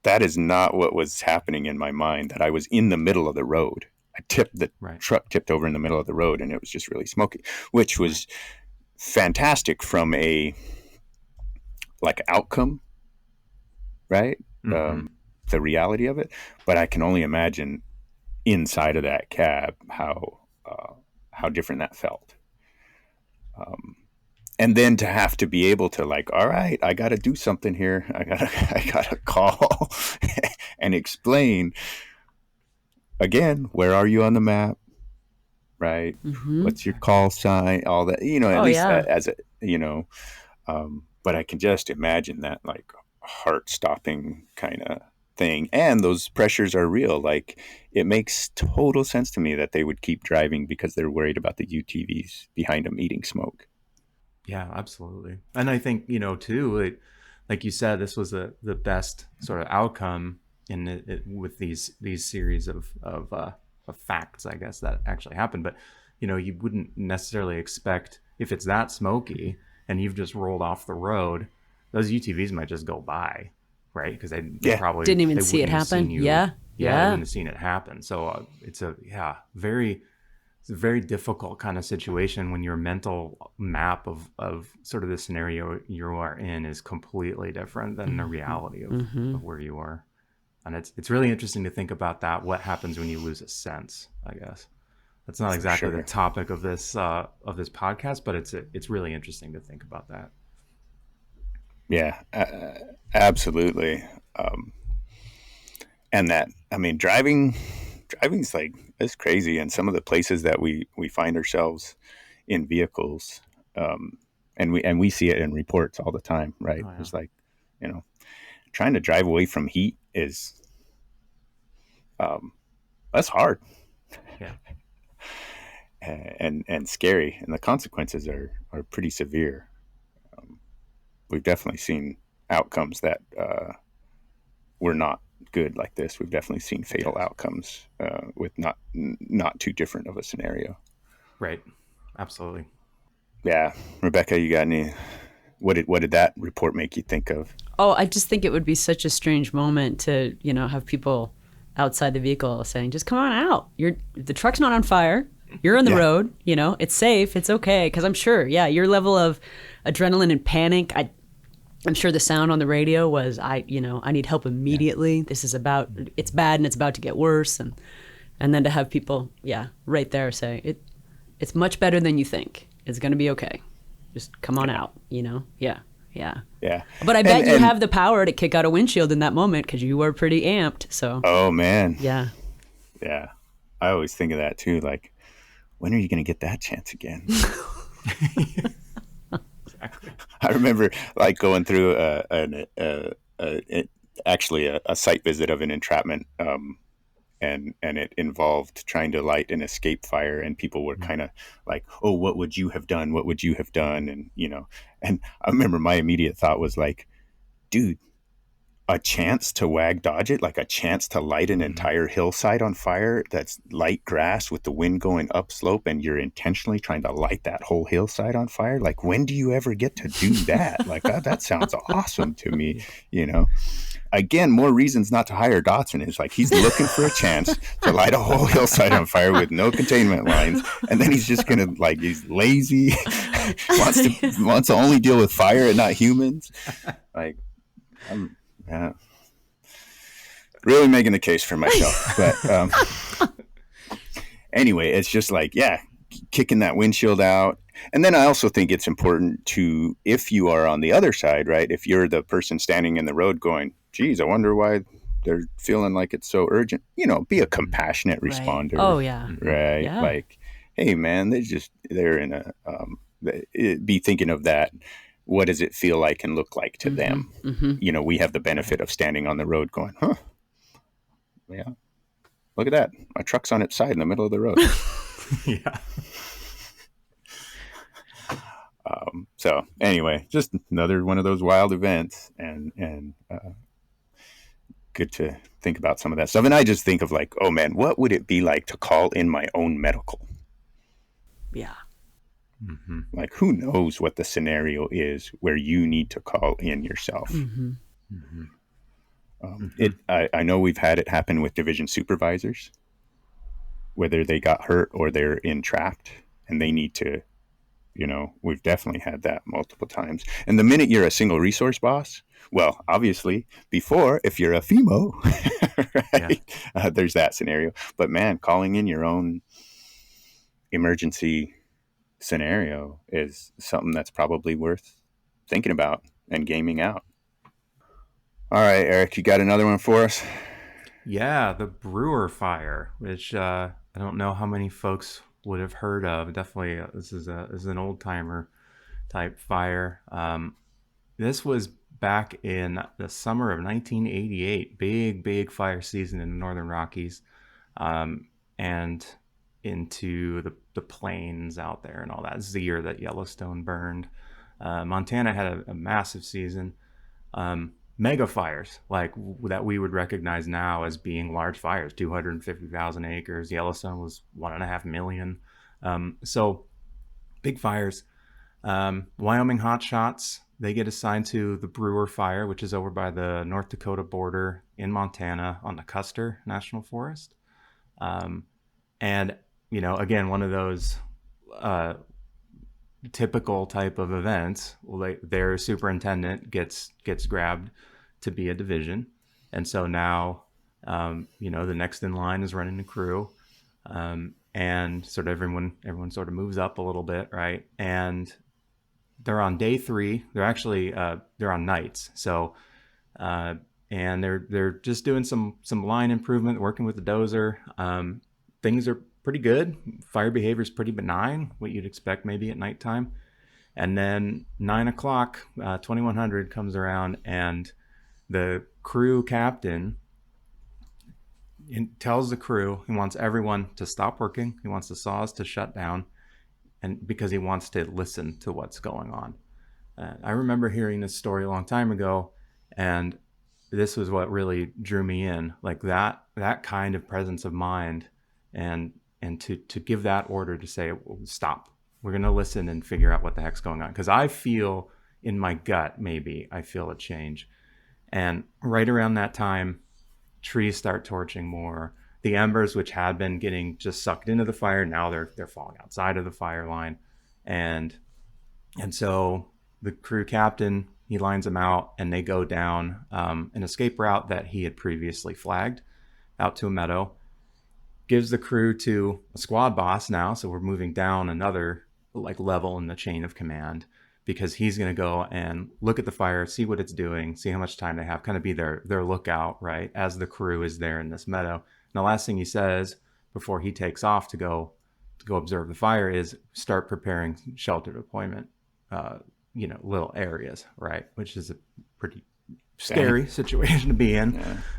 that is not what was happening in my mind, that I was in the middle of the road. Truck tipped over in the middle of the road, and it was just really smoky," which was fantastic from a outcome, right? The reality of it. But I can only imagine inside of that cab how different that felt. And then to have to be able to all right, I got to do something here. I gotta call and explain again, where are you on the map? Right. What's your call sign? All that, at least as a, but I can just imagine that heart stopping kind of thing. And those pressures are real. It makes total sense to me that they would keep driving because they're worried about the UTVs behind them eating smoke. Yeah, absolutely. And I think, too, like you said, this was the best sort of outcome with these series of facts, I guess, that actually happened. But, you wouldn't necessarily expect, if it's that smoky and you've just rolled off the road, those UTVs might just go by, right? Because they probably didn't even see it happen. They wouldn't have seen it happen. So it's a very difficult kind of situation when your mental map of sort of the scenario you are in is completely different than the reality of where you are. And it's really interesting to think about that. What happens when you lose a sense, I guess. That's not exactly the topic of this podcast, but it's really interesting to think about that. Yeah, absolutely. And that, I mean, driving's it's crazy. And some of the places that we find ourselves in vehicles, And we see it in reports all the time, right? Oh, yeah. It's like, you know, trying to drive away from heat is that's hard Yeah. and scary, and the consequences are pretty severe. We've definitely seen outcomes that were not good like this. We've definitely seen fatal Yes. outcomes with not too different of a scenario. Right. Absolutely. Yeah, Rebecca, you got any? What did that report make you think of? Oh, I just think it would be such a strange moment to, have people outside the vehicle saying, "Just come on out. The truck's not on fire. You're on the Yeah. road. It's safe. It's okay." Because I'm sure, yeah, your level of adrenaline and panic. I'm sure the sound on the radio was, I need help immediately. This is it's bad and it's about to get worse, and then to have people, yeah, right there say it's much better than you think. It's gonna be okay. Just come on out. Yeah. Yeah. Yeah. But I bet you and have the power to kick out a windshield in that moment because you were pretty amped. So, oh man, yeah. yeah. I always think of that too. Like, when are you going to get that chance again? Exactly. I remember like going through actually a site visit of an entrapment, and it involved trying to light an escape fire, and people were kind of like, "Oh, what would you have done? What would you have done?" And I remember my immediate thought was like, "Dude, a chance to wag dodge it, like a chance to light an entire hillside on fire that's light grass with the wind going upslope, and you're intentionally trying to light that whole hillside on fire. Like, when do you ever get to do that? Like, that sounds awesome to me, Yeah. you know? Again, more reasons not to hire Dotson. Is like, he's looking for a chance to light a whole hillside on fire with no containment lines, and then he's just gonna, like, he's lazy, wants to only deal with fire and not humans. Like, yeah, really making the case for myself. But anyway, it's just like, yeah, kicking that windshield out. And then I also think it's important to, if you are on the other side, right? If you're the person standing in the road going, geez, I wonder why they're feeling like it's so urgent, be a compassionate Right. responder. Oh, yeah. Right. Yeah. Like, hey man, they're in be thinking of that. What does it feel like and look like to them? We have the benefit of standing on the road going, huh, yeah, look at that. My truck's on its side in the middle of the road. Yeah. So anyway, just another one of those wild events, and good to think about some of that stuff. And I just think of like, oh man, what would it be like to call in my own medical? Yeah. Like, who knows what the scenario is where you need to call in yourself? I know we've had it happen with division supervisors, whether they got hurt or they're entrapped and they need to, we've definitely had that multiple times. And the minute you're a single resource boss, well, obviously, before, if you're a FEMO, right, there's that scenario. But man, calling in your own emergency scenario is something that's probably worth thinking about and gaming out. All right, Eric, you got another one for us? Yeah, the Brewer fire, which I don't know how many folks would have heard of. Definitely, this is an old timer type fire. This was back in the summer of 1988. Big fire season in the Northern Rockies, and into the plains out there and all that. This is the year that Yellowstone burned. Montana had a massive season. Mega fires like that we would recognize now as being large fires, 250,000 acres. Yellowstone was 1.5 million. So big fires. Wyoming hotshots, they get assigned to the Brewer fire, which is over by the North Dakota border in Montana on the Custer National Forest. And, again, one of those typical type of events. Well, their superintendent gets grabbed to be a division, and so now the next in line is running the crew, and sort of everyone sort of moves up a little bit, right? And they're on day 3. They're actually they're on nights, so and they're just doing some line improvement, working with the dozer. Things are pretty good. Fire behavior is pretty benign, what you'd expect maybe at nighttime. And then 9 o'clock, 2100 comes around, and the crew captain tells the crew he wants everyone to stop working. He wants the saws to shut down, and because he wants to listen to what's going on. I remember hearing this story a long time ago, and this was what really drew me in, like that kind of presence of mind, and to give that order to say, stop, we're going to listen and figure out what the heck's going on. Because I feel in my gut, maybe I feel a change. And right around that time, trees start torching more. The embers, which had been getting just sucked into the fire, now they're falling outside of the fire line. And so the crew captain, he lines them out, and they go down an escape route that he had previously flagged out to a meadow. Gives the crew to a squad boss now, so we're moving down another like level in the chain of command, because he's going to go and look at the fire, see what it's doing, see how much time they have, kind of be their lookout, right, as the crew is there in this meadow. And the last thing he says before he takes off to go observe the fire is start preparing shelter deployment, little areas, right, which is a pretty scary situation to be in.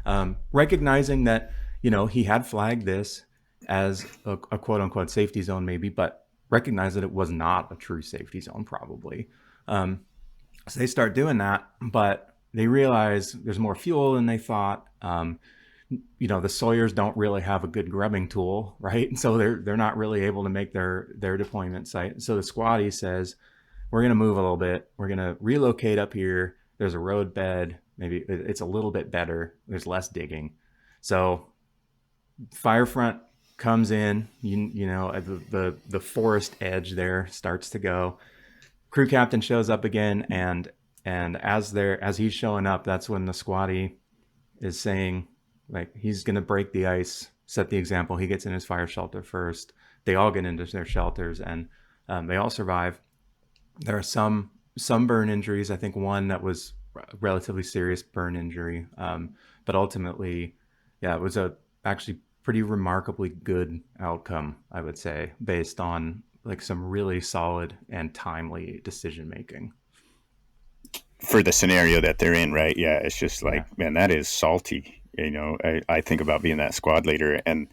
Yeah. Recognizing that, he had flagged this as a quote unquote safety zone, maybe, but recognize that it was not a true safety zone, probably. So they start doing that, but they realize there's more fuel than they thought. The Sawyers don't really have a good grubbing tool, right? So they're not really able to make their deployment site. So the squatty says, we're going to move a little bit. We're going to relocate up here. There's a road bed. Maybe it's a little bit better. There's less digging. So fire front comes in, the forest edge there starts to go. Crew captain shows up again, and as he's showing up, that's when the squatty is saying, like, he's going to break the ice, set the example. He gets in his fire shelter first. They all get into their shelters, and they all survive. There are some burn injuries. I think one that was a relatively serious burn injury, but ultimately, it was actually pretty remarkably good outcome, I would say, based on like some really solid and timely decision making for the scenario that they're in, right? Yeah, it's just like, man, that is salty. I think about being that squad leader, and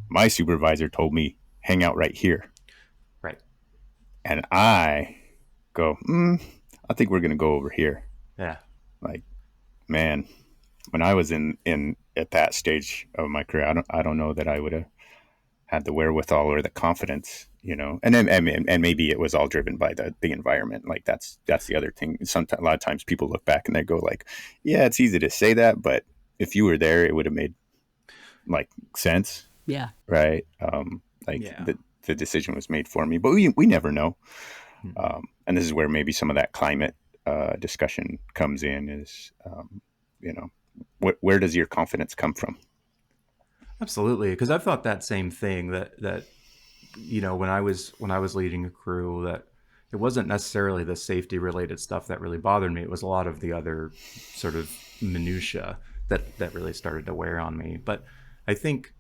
my supervisor told me, hang out right here, right? And I go, I think we're gonna go over here. Yeah, like, man, when I was in at that stage of my career, I don't know that I would have had the wherewithal or the confidence, and then and maybe it was all driven by the environment. Like that's the other thing. Sometimes, a lot of times people look back and they go like, yeah, it's easy to say that, but if you were there, it would have made like sense. Yeah. Right. The decision was made for me, but we never know. Mm-hmm. And this is where maybe some of that climate discussion comes in is, where does your confidence come from? Absolutely, because I've thought that same thing, that when I was leading a crew, that it wasn't necessarily the safety related stuff that really bothered me. It was a lot of the other sort of minutia that really started to wear on me. But I think,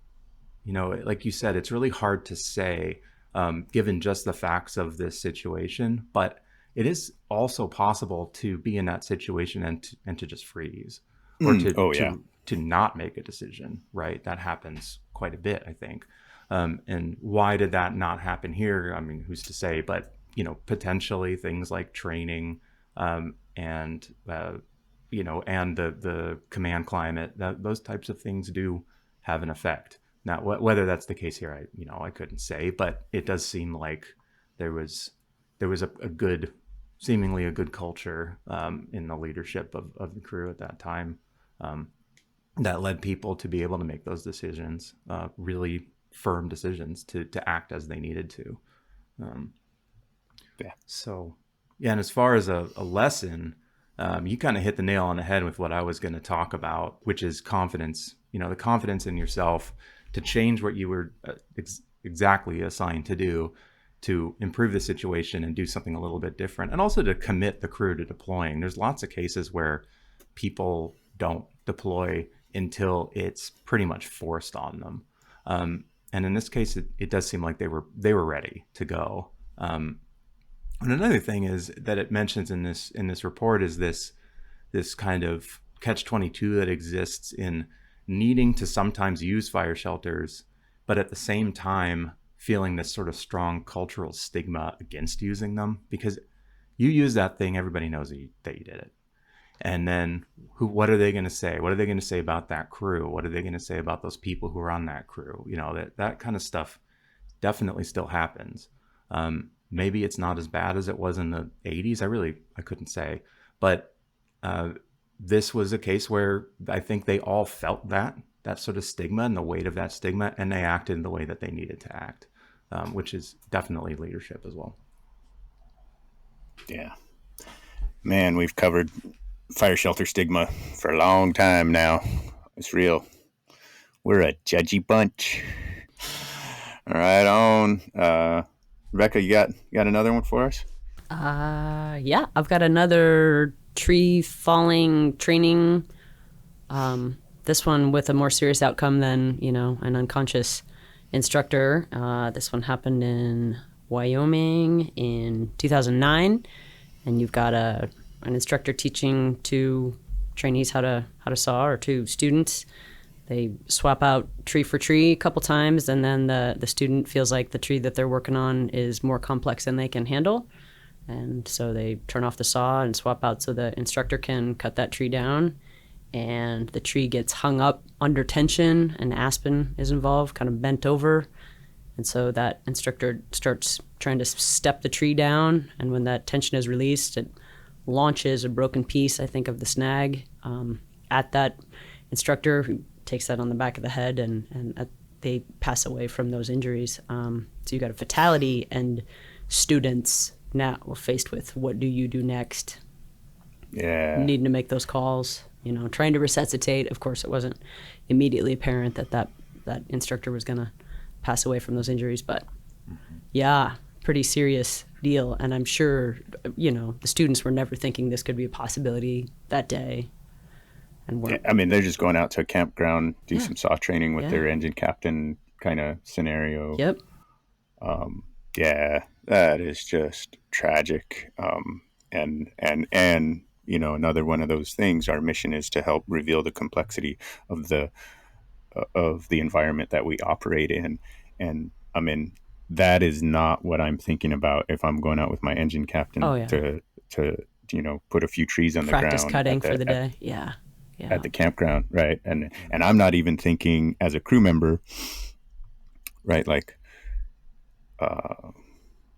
like you said, it's really hard to say, given just the facts of this situation. But it is also possible to be in that situation and to just freeze, or to not make a decision, right? That happens quite a bit, I think. And why did that not happen here? I mean, who's to say? But, potentially things like training and the command climate, those types of things do have an effect. Now, whether that's the case here, I couldn't say, but it does seem like there was seemingly a good culture in the leadership of the crew at that time. That led people to be able to make those decisions, really firm decisions to act as they needed to. So, and as far as a lesson, you kind of hit the nail on the head with what I was going to talk about, which is confidence. The confidence in yourself to change what you were exactly assigned to do, to improve the situation and do something a little bit different, and also to commit the crew to deploying. There's lots of cases where people don't deploy until it's pretty much forced on them. And in this case, it does seem like they were ready to go. And another thing is that it mentions in this report is this kind of catch-22 that exists in needing to sometimes use fire shelters, but at the same time feeling this sort of strong cultural stigma against using them, because you use that thing, everybody knows that you did it. And then what are they going to say? What are they going to say about that crew? What are they going to say about those people who are on that crew? That kind of stuff definitely still happens. Maybe it's not as bad as it was in the 80s. I couldn't say. But this was a case where I think they all felt that sort of stigma and the weight of that stigma, and they acted in the way that they needed to act, which is definitely leadership as well. Yeah. Man, we've covered fire shelter stigma for a long time now. It's real. We're a judgy bunch. All right, on. Rebecca, you got another one for us? Yeah, I've got another tree falling training. This one with a more serious outcome than, an unconscious instructor. This one happened in Wyoming in 2009, and you've got an instructor teaching two trainees how to saw, or two students. They swap out tree for tree a couple times, and then the student feels like the tree that they're working on is more complex than they can handle. And so they turn off the saw and swap out so the instructor can cut that tree down. And the tree gets hung up under tension, and aspen is involved, kind of bent over. And so that instructor starts trying to step the tree down. And when that tension is released, it launches a broken piece, I think, of the snag at that instructor, who takes that on the back of the head, and they pass away from those injuries. So you got a fatality, and students now faced with, what do you do next? Yeah. Needing to make those calls, trying to resuscitate. Of course, it wasn't immediately apparent that instructor was going to pass away from those injuries, but yeah, pretty serious deal. And I'm sure, the students were never thinking this could be a possibility that day. And they're just going out to a campground, do some saw training with their engine captain kind of scenario. Yep. Yeah, that is just tragic. And another one of those things. Our mission is to help reveal the complexity of the environment that we operate in. And that is not what I'm thinking about if I'm going out with my engine captain to put a few trees on the ground. Practice cutting for the day. Yeah. At the campground, right? And I'm not even thinking as a crew member, right? Like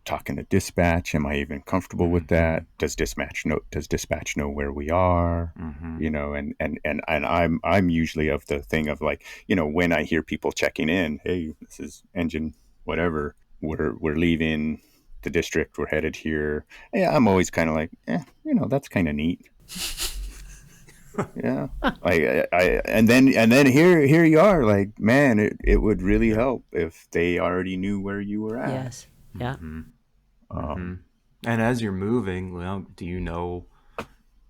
talking to dispatch. Am I even comfortable with that? Does dispatch know where we are? And I'm usually of the thing of like, when I hear people checking in, hey, this is engine whatever, we're leaving the district, we're headed here. Yeah, I'm always kind of like, that's kind of neat. Yeah, and then here you are, like, man, it would really help if they already knew where you were at. Yes. Yeah. And as you're moving, do you know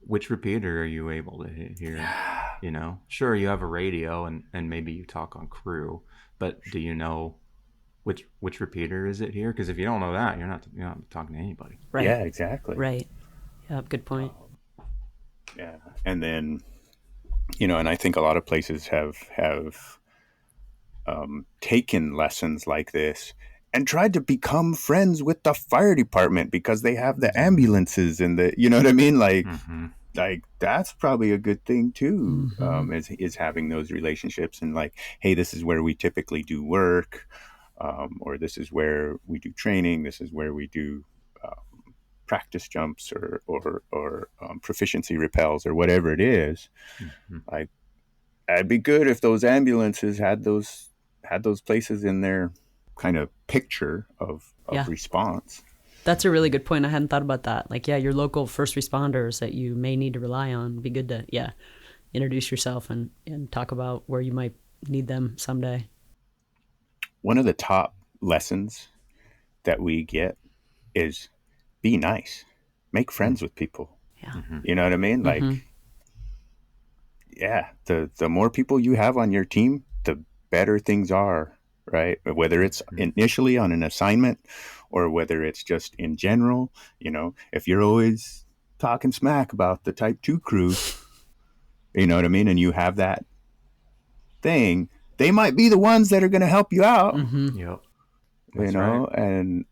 which repeater are you able to hear? Sure, you have a radio and maybe you talk on crew, but do you know which repeater is it here? Because if you don't know that, you're not talking to anybody. Right. Yeah, exactly. Right. Yeah, good point. Yeah, and then, and I think a lot of places have taken lessons like this and tried to become friends with the fire department because they have the ambulances and the, you know what I mean? Like, like that's probably a good thing too. Is having those relationships and like, hey, this is where we typically do work, or this is where we do training. This is where we do practice jumps or proficiency rappels or whatever it is. Like, it'd be good if those ambulances had those places in their kind of picture of response. That's a really good point. I hadn't thought about that. Like, your local first responders that you may need to rely on. It'd be good to, introduce yourself and talk about where you might need them someday. One of the top lessons that we get is be nice, make friends with people. Yeah. You know what I mean? Like, the more people you have on your team, the better things are, right? Whether it's initially on an assignment or whether it's just in general. If you're always talking smack about the Type 2 crews, you know what I mean, and you have that thing, they might be the ones that are going to help you out. Mm-hmm. Yep. That's right. And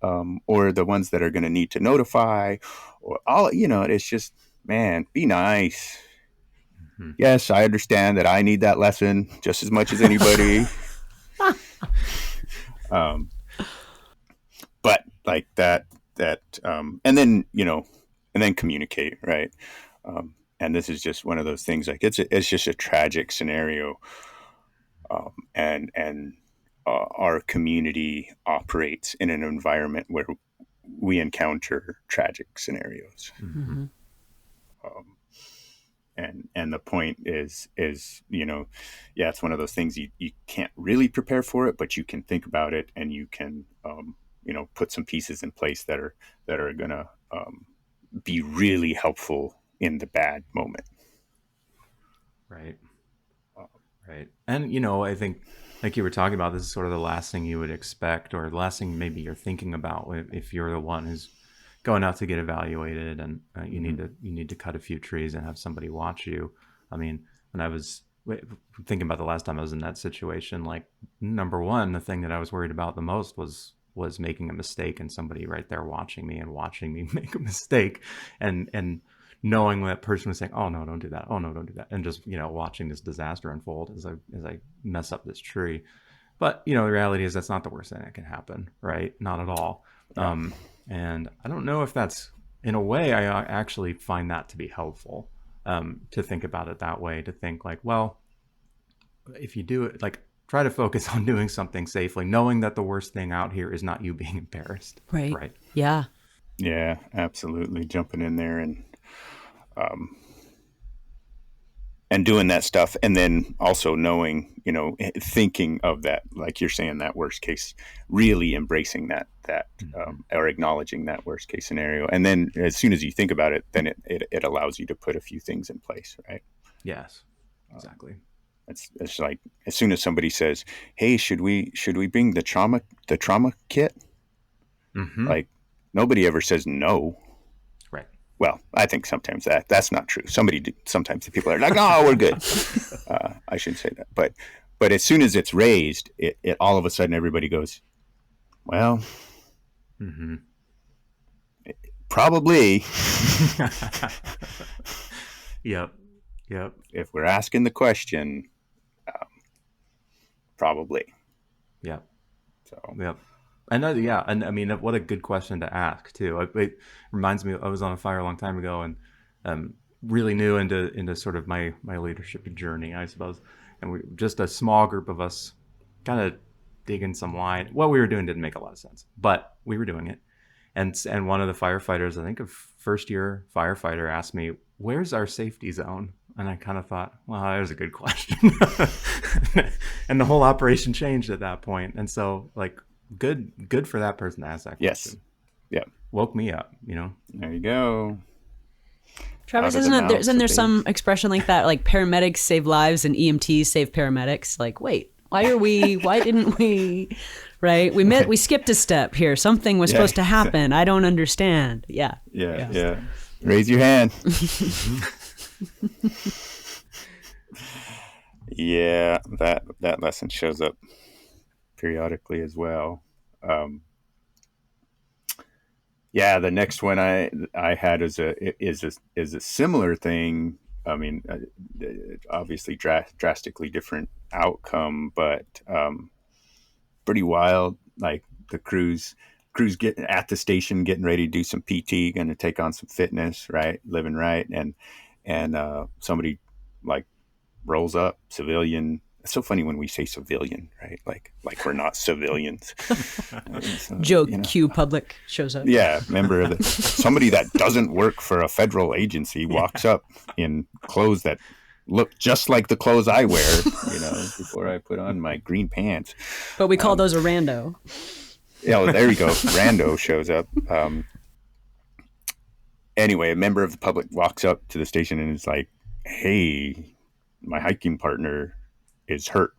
or the ones that are going to need to notify, or all. It's just, man, be nice. Mm-hmm. Yes, I understand that I need that lesson just as much as anybody. But like that, and then communicate, right? And this is just one of those things. Like it's just a tragic scenario, and our community operates in an environment where we encounter tragic scenarios. Mm-hmm. And the point is it's one of those things you can't really prepare for it, but you can think about it, and you can put some pieces in place that are gonna be really helpful in the bad moment. Right. Right. And I think, like you were talking about, this is sort of the last thing you would expect, or the last thing maybe you're thinking about if you're the one who's going out to get evaluated, and you need to cut a few trees and have somebody watch you. I mean, when I was thinking about the last time I was in that situation, like, number one, the thing that I was worried about the most was making a mistake, and somebody right there watching me make a mistake, and knowing that person was saying, "Oh no, don't do that. Oh no, don't do that," and just watching this disaster unfold as I mess up this tree. But the reality is that's not the worst thing that can happen, right? Not at all. Yeah. And I don't know if that's, in a way, I actually find that to be helpful, to think about it that way, to think like, well, if you do it, like, try to focus on doing something safely, knowing that the worst thing out here is not you being embarrassed. Right. Right. Yeah. Yeah, absolutely. Jumping in there and doing that stuff. And then also knowing, thinking of that, like you're saying, that worst case, really embracing that, or acknowledging that worst case scenario. And then as soon as you think about it, then it allows you to put a few things in place, right? Yes, exactly. It's like, as soon as somebody says, "Hey, should we bring the trauma kit?" Mm-hmm. Like, nobody ever says no. Right. Well, I think sometimes that's not true. Sometimes the people are like, "No, we're good." I shouldn't say that, but as soon as it's raised, it all of a sudden everybody goes, "Well, mm-hmm. Probably." Yep. If we're asking the question, probably. Yep. So. Yep. And and I mean, what a good question to ask too. It reminds me, I was on a fire a long time ago, and really new into sort of my leadership journey, I suppose. And we just a small group of us, kind of digging some line. What we were doing didn't make a lot of sense, but we were doing it. And one of the firefighters, I think a first year firefighter, asked me, "Where's our safety zone?" And I kind of thought, well, there's a good question. And the whole operation changed at that point. And so, like, good for that person to ask that question. Yes. Yeah. Woke me up, There you go. Travis, isn't there some expression like that, like paramedics save lives and EMTs save paramedics? Like, wait, why didn't we, right? We skipped a step here. Something was supposed to happen. I don't understand. Yeah. Raise your hand. Yeah, that lesson shows up periodically as well. The next one I had is a similar thing. I mean, obviously drastically different outcome, but pretty wild. Like, the crews getting at the station, getting ready to do some PT, going to take on some fitness, right? Living right, and somebody like rolls up, civilian. It's so funny when we say civilian, right? Like we're not civilians. So, Joke, Q public shows up. Yeah, member of somebody that doesn't work for a federal agency walks up in clothes that look just like the clothes I wear, before I put on my green pants. But we call those a rando. Yeah, there you go. Rando shows up. Anyway, a member of the public walks up to the station and is like, "Hey, my hiking partner is hurt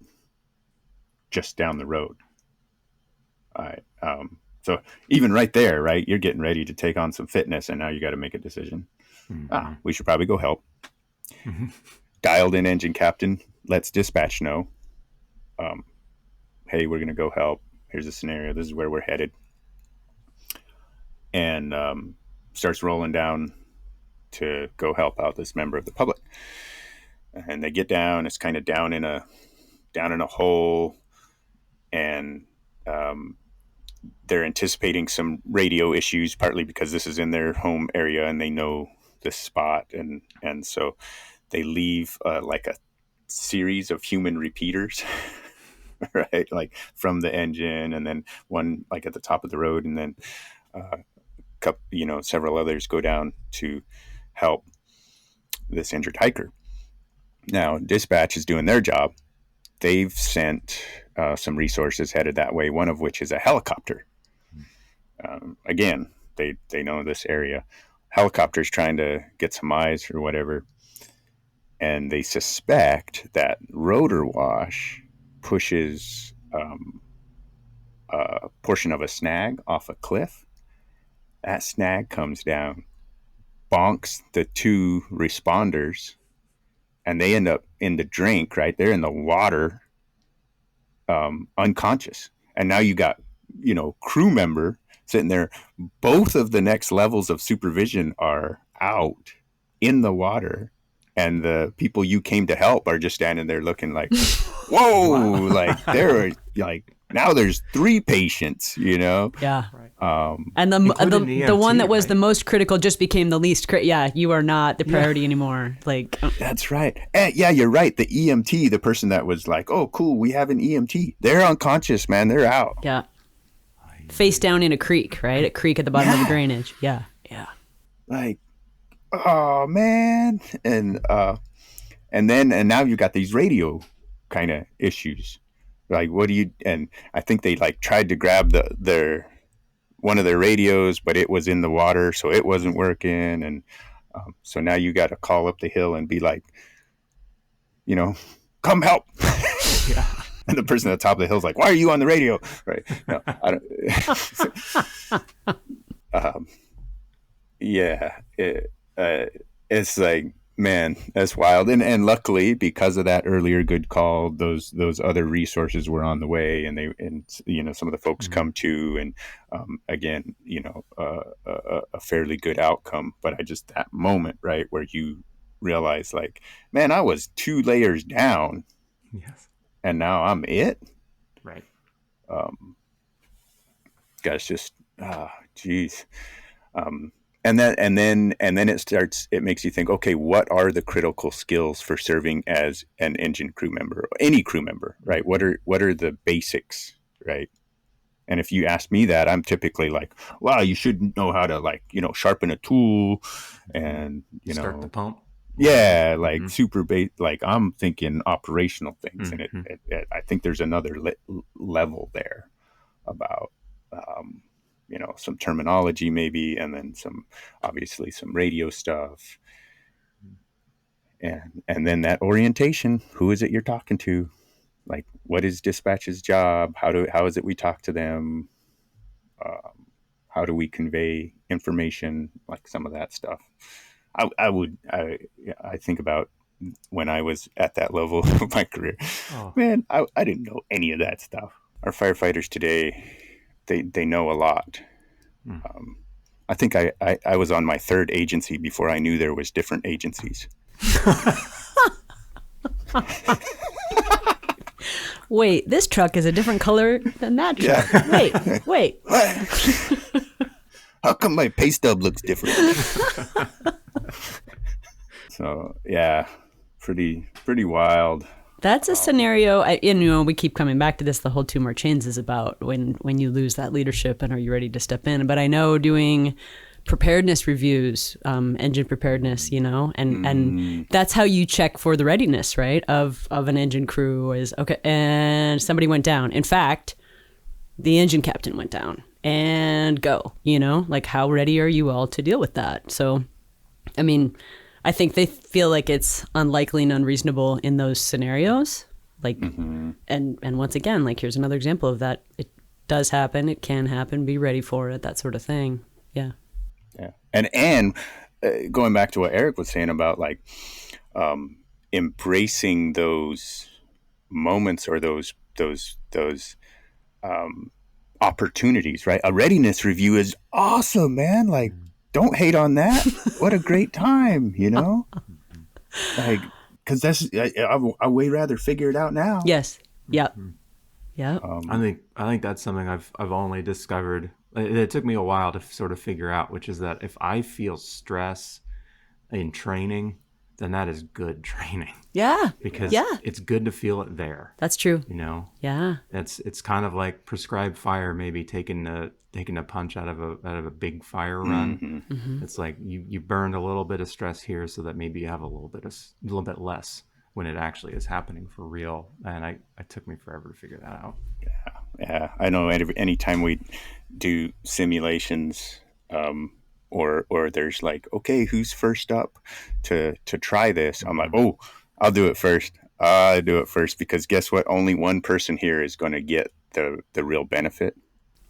just down the road." All right. So even right there, right, you're getting ready to take on some fitness, and now you got to make a decision. We should probably go help. Dialed in engine captain lets dispatch know, hey, we're going to go help. Here's a scenario. This is where we're headed. And starts rolling down to go help out this member of the public. And they get down. It's kind of down in a hole, and they're anticipating some radio issues, partly because this is in their home area and they know this spot, and so they leave like a series of human repeaters, right? Like from the engine, and then one like at the top of the road, and then several others go down to help this injured hiker. Now, dispatch is doing their job. They've sent some resources headed that way, one of which is a helicopter. Again, they know this area. Helicopter's trying to get some eyes or whatever, and they suspect that rotor wash pushes a portion of a snag off a cliff. That snag comes down, bonks the two responders, and they end up in the drink, right? They're in the water, unconscious. And now you got, crew member sitting there. Both of the next levels of supervision are out in the water, and the people you came to help are just standing there looking like, whoa, wow. Like they're like, now there's 3 patients, Yeah. Right. And the one that was the most critical just became the least critical. Yeah, you are not the priority anymore. Like that's right. And yeah, you're right. The EMT, the person that was like, oh, cool, we have an EMT. They're unconscious, man. They're out. Yeah. Face down in a creek, right? A creek at the bottom of the drainage. Yeah. Yeah. Like, oh man. And now you got these radio kind of issues. Like, what do you, and I think they like tried to grab one of their radios, but it was in the water, so it wasn't working. And so now you got to call up the hill and be like, come help. Yeah. And the person at the top of the hill is like, why are you on the radio? Right. No, I don't. It's like, man, that's wild. And luckily, because of that earlier good call, those other resources were on the way, and some of the folks come to, and again, a fairly good outcome. But that moment, right, where you realize, like, man, I was 2 layers down, yes, and now I'm it, right. Gosh, just geez. And then it makes you think, okay, what are the critical skills for serving as an engine crew member, or any crew member, right? What are the basics, right? And if you ask me that, I'm typically like, wow, you should know how to, like, sharpen a tool and, start the pump. Yeah, like super like I'm thinking operational things. And I think there's another level there about, some terminology maybe, and then obviously some radio stuff. And then that orientation, who is it you're talking to? Like, what is dispatch's job? How is it we talk to them? How do we convey information? Like some of that stuff. I think about when I was at that level of my career. Oh. Man, I didn't know any of that stuff. Our firefighters today, they know a lot. I think I was on my 3rd agency before I knew there was different agencies. Wait, this truck is a different color than that truck. Yeah. Wait. How come my pay stub looks different? So yeah, pretty wild. That's a scenario, we keep coming back to this. The whole 2 More Chains is about when you lose that leadership and are you ready to step in. But I know doing preparedness reviews, engine preparedness, and that's how you check for the readiness, right, of an engine crew is, okay, and somebody went down. In fact, the engine captain went down, and go, like, how ready are you all to deal with that? So, I mean, I think they feel like it's unlikely and unreasonable in those scenarios. Like, and once again, like, here's another example of that. does happen, it can happen, be ready for it, that sort of thing. Yeah. Yeah. And going back to what Erik was saying about like embracing those moments or those opportunities, right? A readiness review is awesome, man. Like, don't hate on that. What a great time, you know? Like, because that's I way rather figure it out now. Yes. Yep. Yep. I think that's something I've only discovered. It took me a while to sort of figure out, which is that if I feel stress in training, then that is good training. Yeah. Because yeah. it's good to feel it there. That's true. You know. Yeah. It's kind of like prescribed fire, maybe taking a punch out of a big fire run. Mm-hmm. Mm-hmm. It's like you burned a little bit of stress here, so that maybe you have a little bit less when it actually is happening for real. And it took me forever to figure that out. Yeah, I know. Anytime we do simulations, or there's like, okay, who's first up to try this? I'm like, oh, I'll do it first. I do it first because guess what? Only one person here is going to get the real benefit.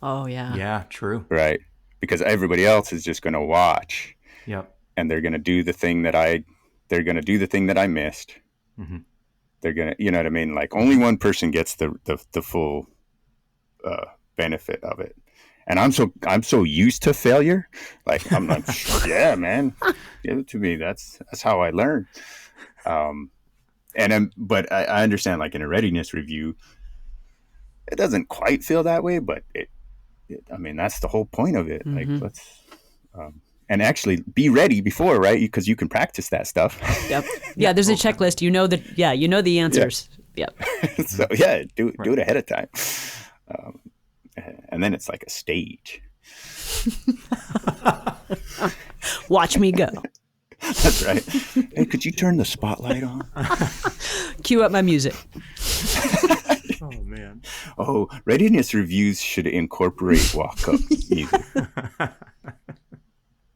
Oh yeah. Yeah, true. Right, because everybody else is just going to watch. Yep. And they're going to do the thing that I missed. Mm-hmm. They're gonna, you know what I mean? Like only one person gets the full benefit of it. And I'm so used to failure. Like I'm like, yeah, man, give it to me. That's how I learn. But I understand, like in a readiness review, it doesn't quite feel that way, but I mean, that's the whole point of it. Mm-hmm. Like let's. And actually be ready before, right? Because you can practice that stuff. Yep. Yeah, there's a checklist. You know that. Yeah, you know the answers. Yeah. Yep. So yeah, do it ahead of time. And then it's like a stage. Watch me go. That's right. Hey, could you turn the spotlight on? Cue up my music. Oh man. Oh, readiness reviews should incorporate walk-up music.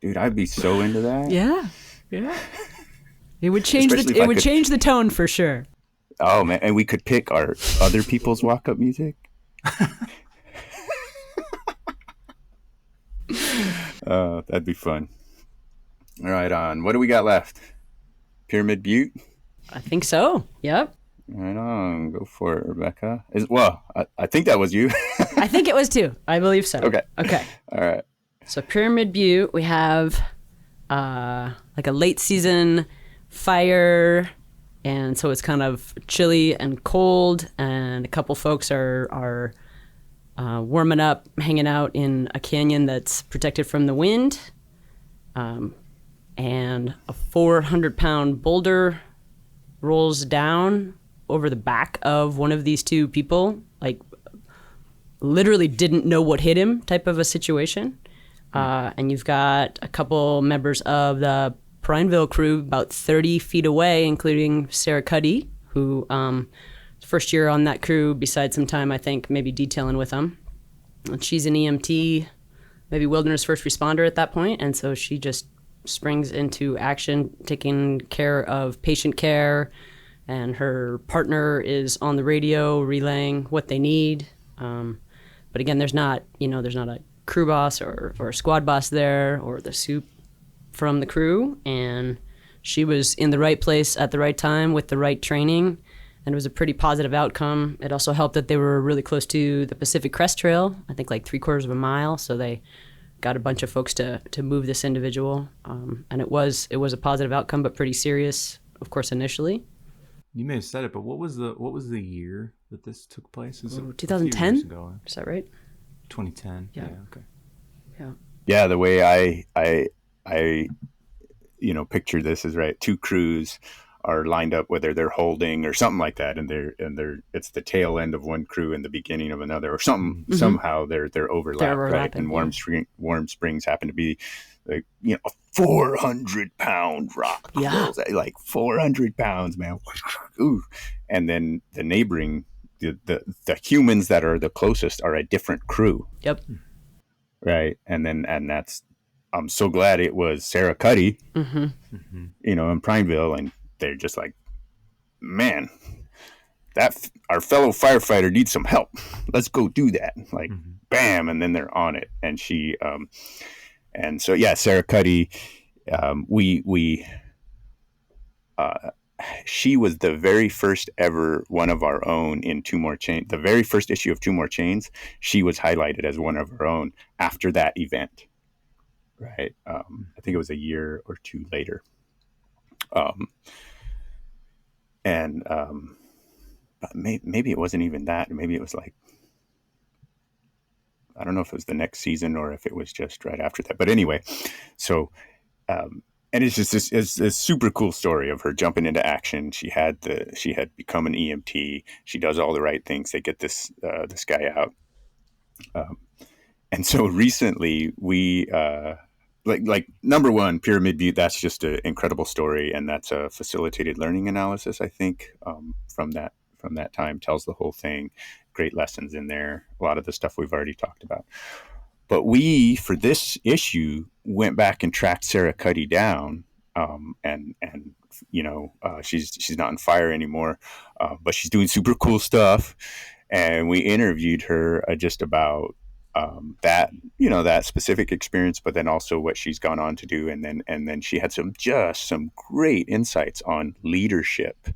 Dude, I'd be so into that. Yeah. Yeah. It would change change the tone for sure. Oh man, and we could pick our other people's walk-up music. That'd be fun. All right, on. What do we got left? Pyramid Butte? I think so. Yep. Right on. Go for it, Rebecca. I think that was you. I think it was too. I believe so. Okay. All right. So Pyramid Butte, we have like a late season fire, and so it's kind of chilly and cold, and a couple folks are warming up, hanging out in a canyon that's protected from the wind, and a 400-pound boulder rolls down over the back of one of these two people, like literally didn't know what hit him type of a situation. And you've got a couple members of the Prineville crew about 30 feet away, including Sarah Cuddy, who first year on that crew, besides some time, I think, maybe detailing with them. And she's an EMT, maybe wilderness first responder at that point, and so she just springs into action, taking care of patient care, and her partner is on the radio relaying what they need. But again, there's not a crew boss or a squad boss there, or the soup from the crew, and she was in the right place at the right time with the right training, and it was a pretty positive outcome. It also helped that they were really close to the Pacific Crest Trail, I think like 3/4 of a mile, so they got a bunch of folks to move this individual, and it was a positive outcome, but pretty serious, of course, initially. You may have said it, but what was the year that this took place? Is it 2010? Is that right? 2010. Yeah. Okay. Yeah. Yeah, the way I picture this is right. Two crews are lined up, whether they're holding or something like that, and it's the tail end of one crew and the beginning of another, or something. Mm-hmm. Somehow they're overlapped, right? And Warm Springs happen to be like a 400-pound rock. Yeah, like 400 pounds, man. Ooh. And then the neighboring the humans that are the closest are a different crew. Yep. Right, and that's. I'm so glad it was Sarah Cuddy, in Prineville, and they're just like, man, our fellow firefighter needs some help. Let's go do that. Like, bam, and then they're on it. And she, and so yeah, Sarah Cuddy, she was the very first ever one of our own in Two More Chains. The very first issue of Two More Chains, she was highlighted as one of our own after that event. Right. I think it was a year or two later. Maybe it wasn't even that. Maybe it was like, I don't know if it was the next season or if it was just right after that. But anyway, so, and it's just this super cool story of her jumping into action. She had become an EMT. She does all the right things. They get this guy out. And so recently we, like number one, Pyramid Butte, that's just an incredible story. And that's a facilitated learning analysis, I think, from that time, tells the whole thing. Great lessons in there. A lot of the stuff we've already talked about. But we, for this issue, went back and tracked Sarah Cuddy down, and she's not on fire anymore, but she's doing super cool stuff. And we interviewed her just about that specific experience, but then also what she's gone on to do, and then she had some great insights on leadership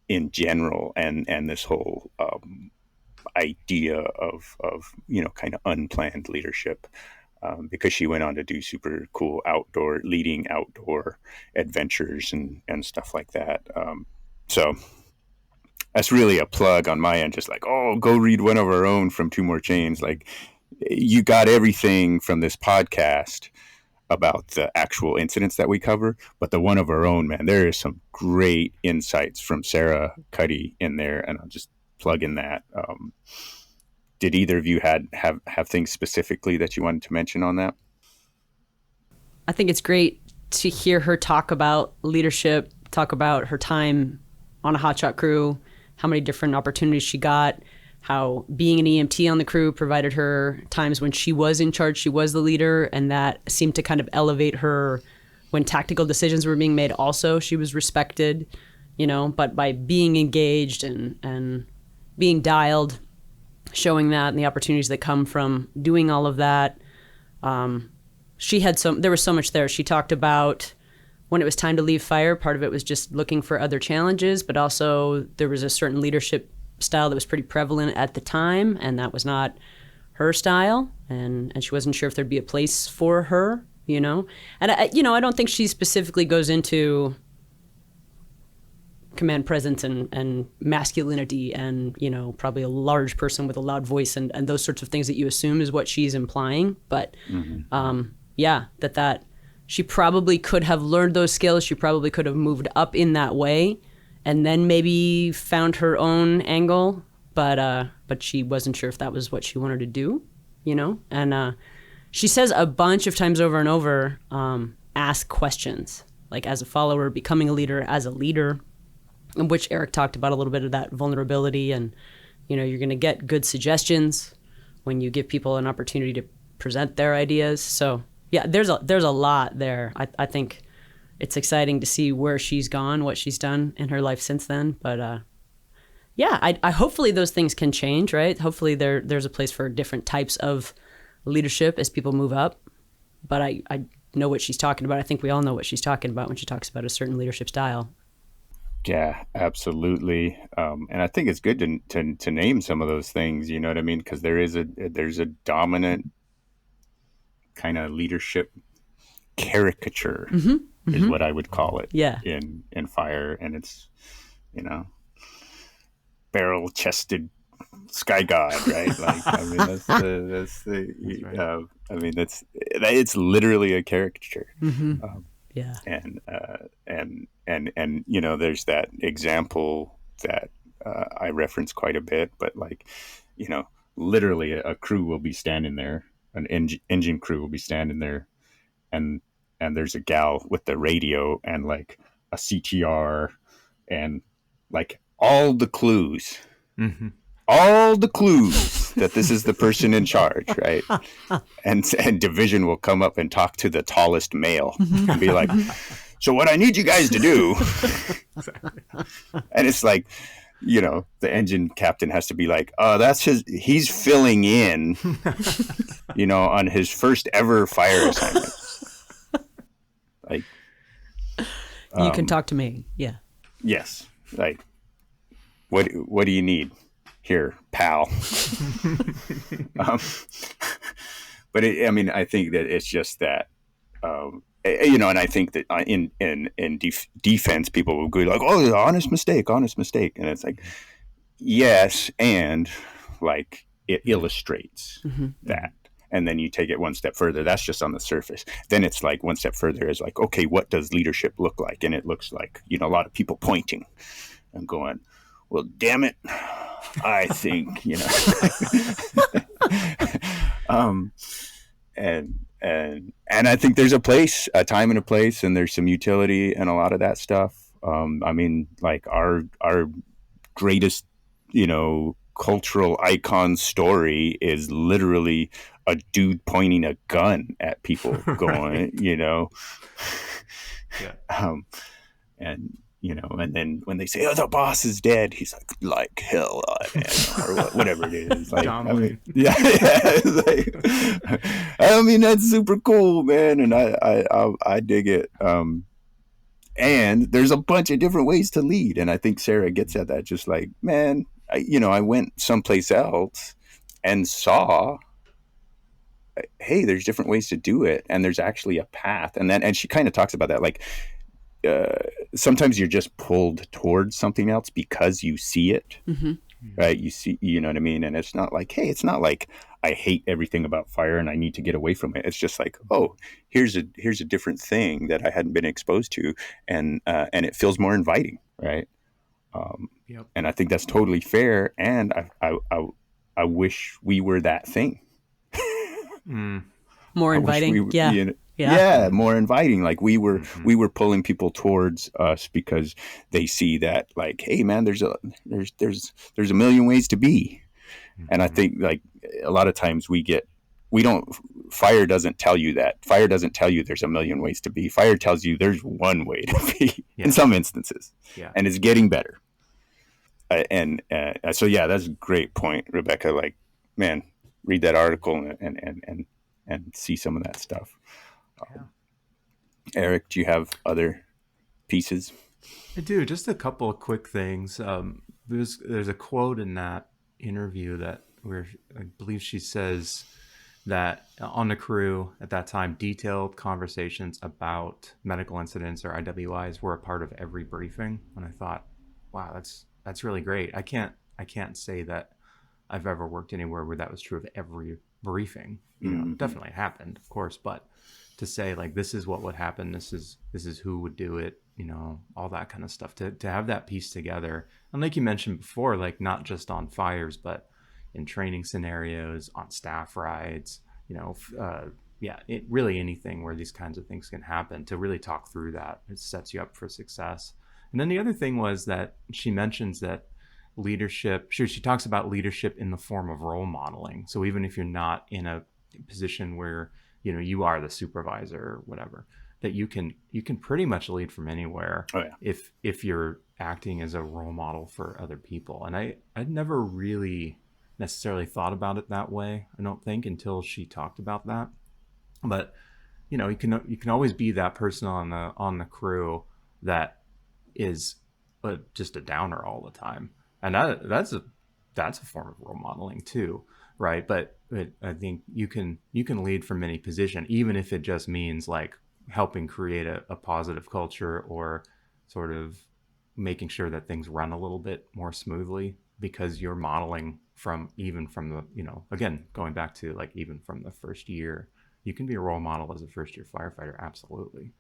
in general, and this whole idea of kind of unplanned leadership, because she went on to do super cool outdoor adventures and stuff like that. So that's really a plug on my end, just like, go read one of our own from Two More Chains. Like, you got everything from this podcast about the actual incidents that we cover, but the one of our own, man, there is some great insights from Sarah Cuddy in there, and I'll just plug in that. Did either of you have things specifically that you wanted to mention on that? I think it's great to hear her talk about leadership, talk about her time on a hotshot crew, how many different opportunities she got, how being an EMT on the crew provided her times when she was in charge, she was the leader, and that seemed to kind of elevate her when tactical decisions were being made. Also, she was respected, but by being engaged and being dialed, showing that and the opportunities that come from doing all of that. There was so much there. She talked about when it was time to leave fire, part of it was just looking for other challenges, but also there was a certain leadership style that was pretty prevalent at the time, and that was not her style, and she wasn't sure if there'd be a place for her, and I don't think she specifically goes into command presence and masculinity and probably a large person with a loud voice and those sorts of things that you assume is what she's implying, but that she probably could have learned those skills. She probably could have moved up in that way and then maybe found her own angle, but she wasn't sure if that was what she wanted to do, And she says a bunch of times over and over, ask questions, like as a follower, becoming a leader, as a leader, in which Erik talked about a little bit of that vulnerability, and you're going to get good suggestions when you give people an opportunity to present their ideas. So yeah, there's a lot there. I think it's exciting to see where she's gone, what she's done in her life since then. But I hopefully those things can change, right? Hopefully there's a place for different types of leadership as people move up. But I know what she's talking about. I think we all know what she's talking about when she talks about a certain leadership style. Yeah, absolutely. And I think it's good to name some of those things, you know what I mean? Because there's a dominant kind of leadership caricature is what I would call it. Yeah. In fire, and it's barrel-chested sky god, right? Like, I mean, it's literally a caricature. Yeah. And there's that example that I reference quite a bit, but literally a crew will be standing there, an engine crew will be standing there, and there's a gal with the radio and like a CTR and like all the clues that this is the person in charge, right? And division will come up and talk to the tallest male and be like, so what I need you guys to do, and it's like, the engine captain has to be like, that's he's filling in, on his first ever fire assignment. Like, you can talk to me. Yeah. Yes. Like, what do you need here, pal? But I think that it's just that, and I think that in defense, people will go like, "Oh, honest mistake," and it's like, yes, and like it illustrates that, and then you take it one step further. That's just on the surface. Then it's like one step further is like, okay, what does leadership look like? And it looks like a lot of people pointing and going, "Well, damn it, I think," and I think there's a time and a place, and there's some utility and a lot of that stuff. Like our greatest, cultural icon story is literally a dude pointing a gun at people, going, Yeah. And then when they say, "Oh, the boss is dead," he's like hell, or whatever it is. Like, yeah. That's super cool, man, and I dig it. And there's a bunch of different ways to lead, and I think Sarah gets at that. Just like, man, I went someplace else and saw, hey, there's different ways to do it, and there's actually a path. And she kind of talks about that, like, sometimes you're just pulled towards something else because you see it, right? You see, you know what I mean? And it's not like, hey, it's not like I hate everything about fire and I need to get away from it. It's just like, oh, here's a different thing that I hadn't been exposed to, and it feels more inviting, right? Yep. And I think that's totally fair. And I wish we were that thing. More inviting, Yeah, more inviting. Like we were pulling people towards us because they see that, like, hey, man, there's a million ways to be. And I think, like, a lot of times fire doesn't tell you that. Fire doesn't tell you there's a million ways to be. Fire tells you there's one way to be in some instances, and it's getting better. So yeah, that's a great point, Rebecca. Like, man, read that article and see some of that stuff. Erik, do you have other pieces? I do. Just a couple of quick things. There's a quote in that interview where I believe she says that on the crew at that time, detailed conversations about medical incidents or IWIs were a part of every briefing. And I thought, wow, that's really great. I can't say that I've ever worked anywhere where that was true of every briefing. Definitely happened, of course, but to say, like, this is what would happen, this is who would do it, all that kind of stuff, to have that piece together. And like you mentioned before, like, not just on fires, but in training scenarios, on staff rides, really anything where these kinds of things can happen, to really talk through that. It sets you up for success. And then the other thing was that she mentions that leadership, she talks about leadership in the form of role modeling. So even if you're not in a position where you are the supervisor or whatever, that you can pretty much lead from anywhere. Oh, yeah. if you're acting as a role model for other people. And I'd never really necessarily thought about it that way, I don't think, until she talked about that. But you can always be that person on the crew that is just a downer all the time, and that's a form of role modeling too, right? But I think you can lead from any position, even if it just means like helping create a positive culture, or sort of making sure that things run a little bit more smoothly, because you're modeling from the, again, going back to, like, even from the first year, you can be a role model as a first year firefighter. Absolutely.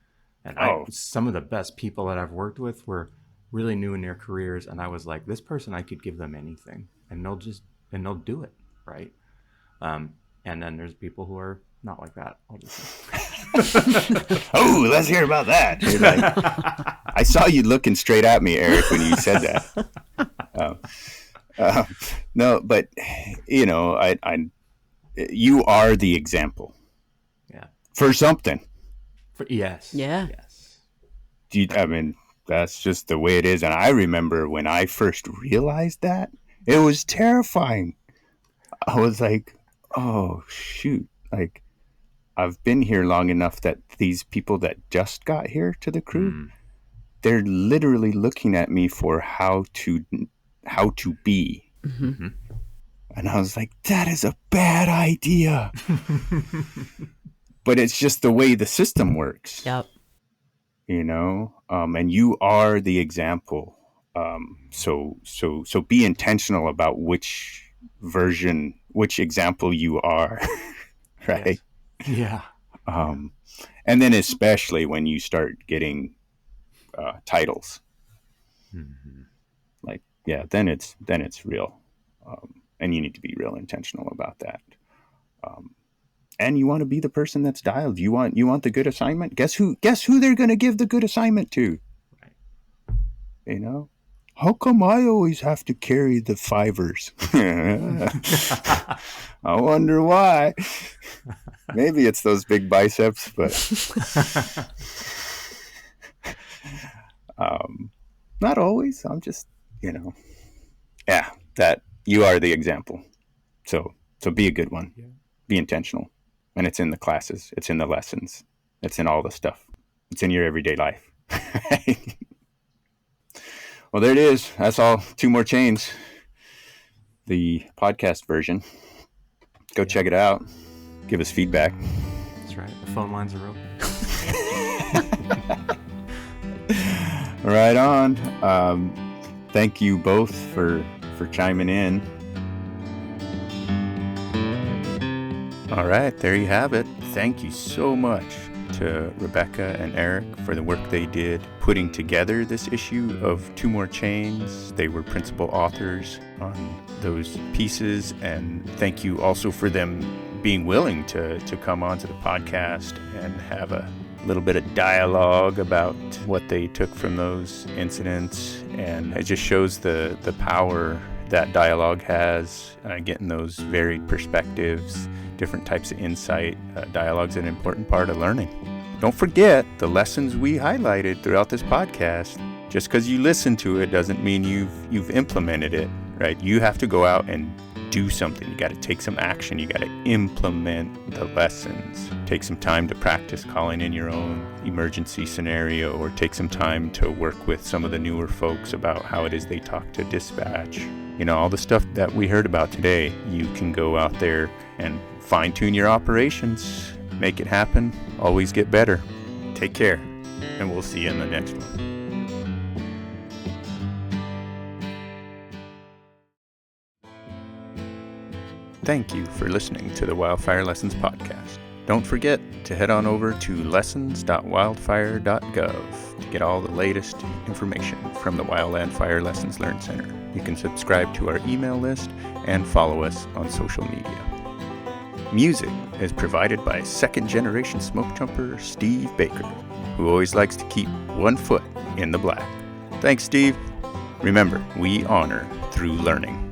And some of the best people that I've worked with were really new in their careers, and I was like, this person, I could give them anything and they'll do it, right? And then there's people who are not like that, obviously. Oh, let's hear about that. Like, I saw you looking straight at me, Erik, when you said that. No, but you are the example. Yeah. For something. Yes. Yeah. Yes. That's just the way it is. And I remember when I first realized that, it was terrifying. I was like, oh, shoot. Like, I've been here long enough that these people that just got here to the crew, they're literally looking at me for how to be. Mm-hmm. And I was like, that is a bad idea. But it's just the way the system works. Yep. You know, and you are the example. So be intentional about which example you are, right? Yes. Yeah. And then especially when you start getting titles, like, yeah, then it's real, and you need to be real intentional about that. And you want to be the person that's dialed. You want the good assignment. Guess who they're going to give the good assignment to? Right. You know, how come I always have to carry the fivers? I wonder why. Maybe it's those big biceps, but not always. I'm just, that you are the example. So be a good one. Yeah. Be intentional. And it's in the classes. It's in the lessons. It's in all the stuff. It's in your everyday life. Well, there it is. That's all. 2 More Chains. The podcast version. Go check it out. Give us feedback. That's right. The phone lines are open. Right on. Thank you both for chiming in. All right, there you have it. Thank you so much to Rebecca and Erik for the work they did putting together this issue of 2 More Chains. They were principal authors on those pieces, and thank you also for them being willing to come onto the podcast and have a little bit of dialogue about what they took from those incidents. And it just shows the power that dialogue has, getting those varied perspectives, different types of insight. Dialogue's an important part of learning. Don't forget the lessons we highlighted throughout this podcast. Just because you listen to it doesn't mean you've implemented it, right? You have to go out and do something. You got to take some action. You got to implement the lessons. Take some time to practice calling in your own emergency scenario, or take some time to work with some of the newer folks about how it is they talk to dispatch. All the stuff that we heard about today, you can go out there and fine-tune your operations, make it happen, always get better. Take care, and we'll see you in the next one. Thank you for listening to the Wildfire Lessons podcast. Don't forget to head on over to lessons.wildfire.gov to get all the latest information from the Wildland Fire Lessons Learned Center. You can subscribe to our email list and follow us on social media. Music is provided by second-generation smoke jumper Steve Baker, who always likes to keep one foot in the black. Thanks, Steve. Remember, we honor through learning.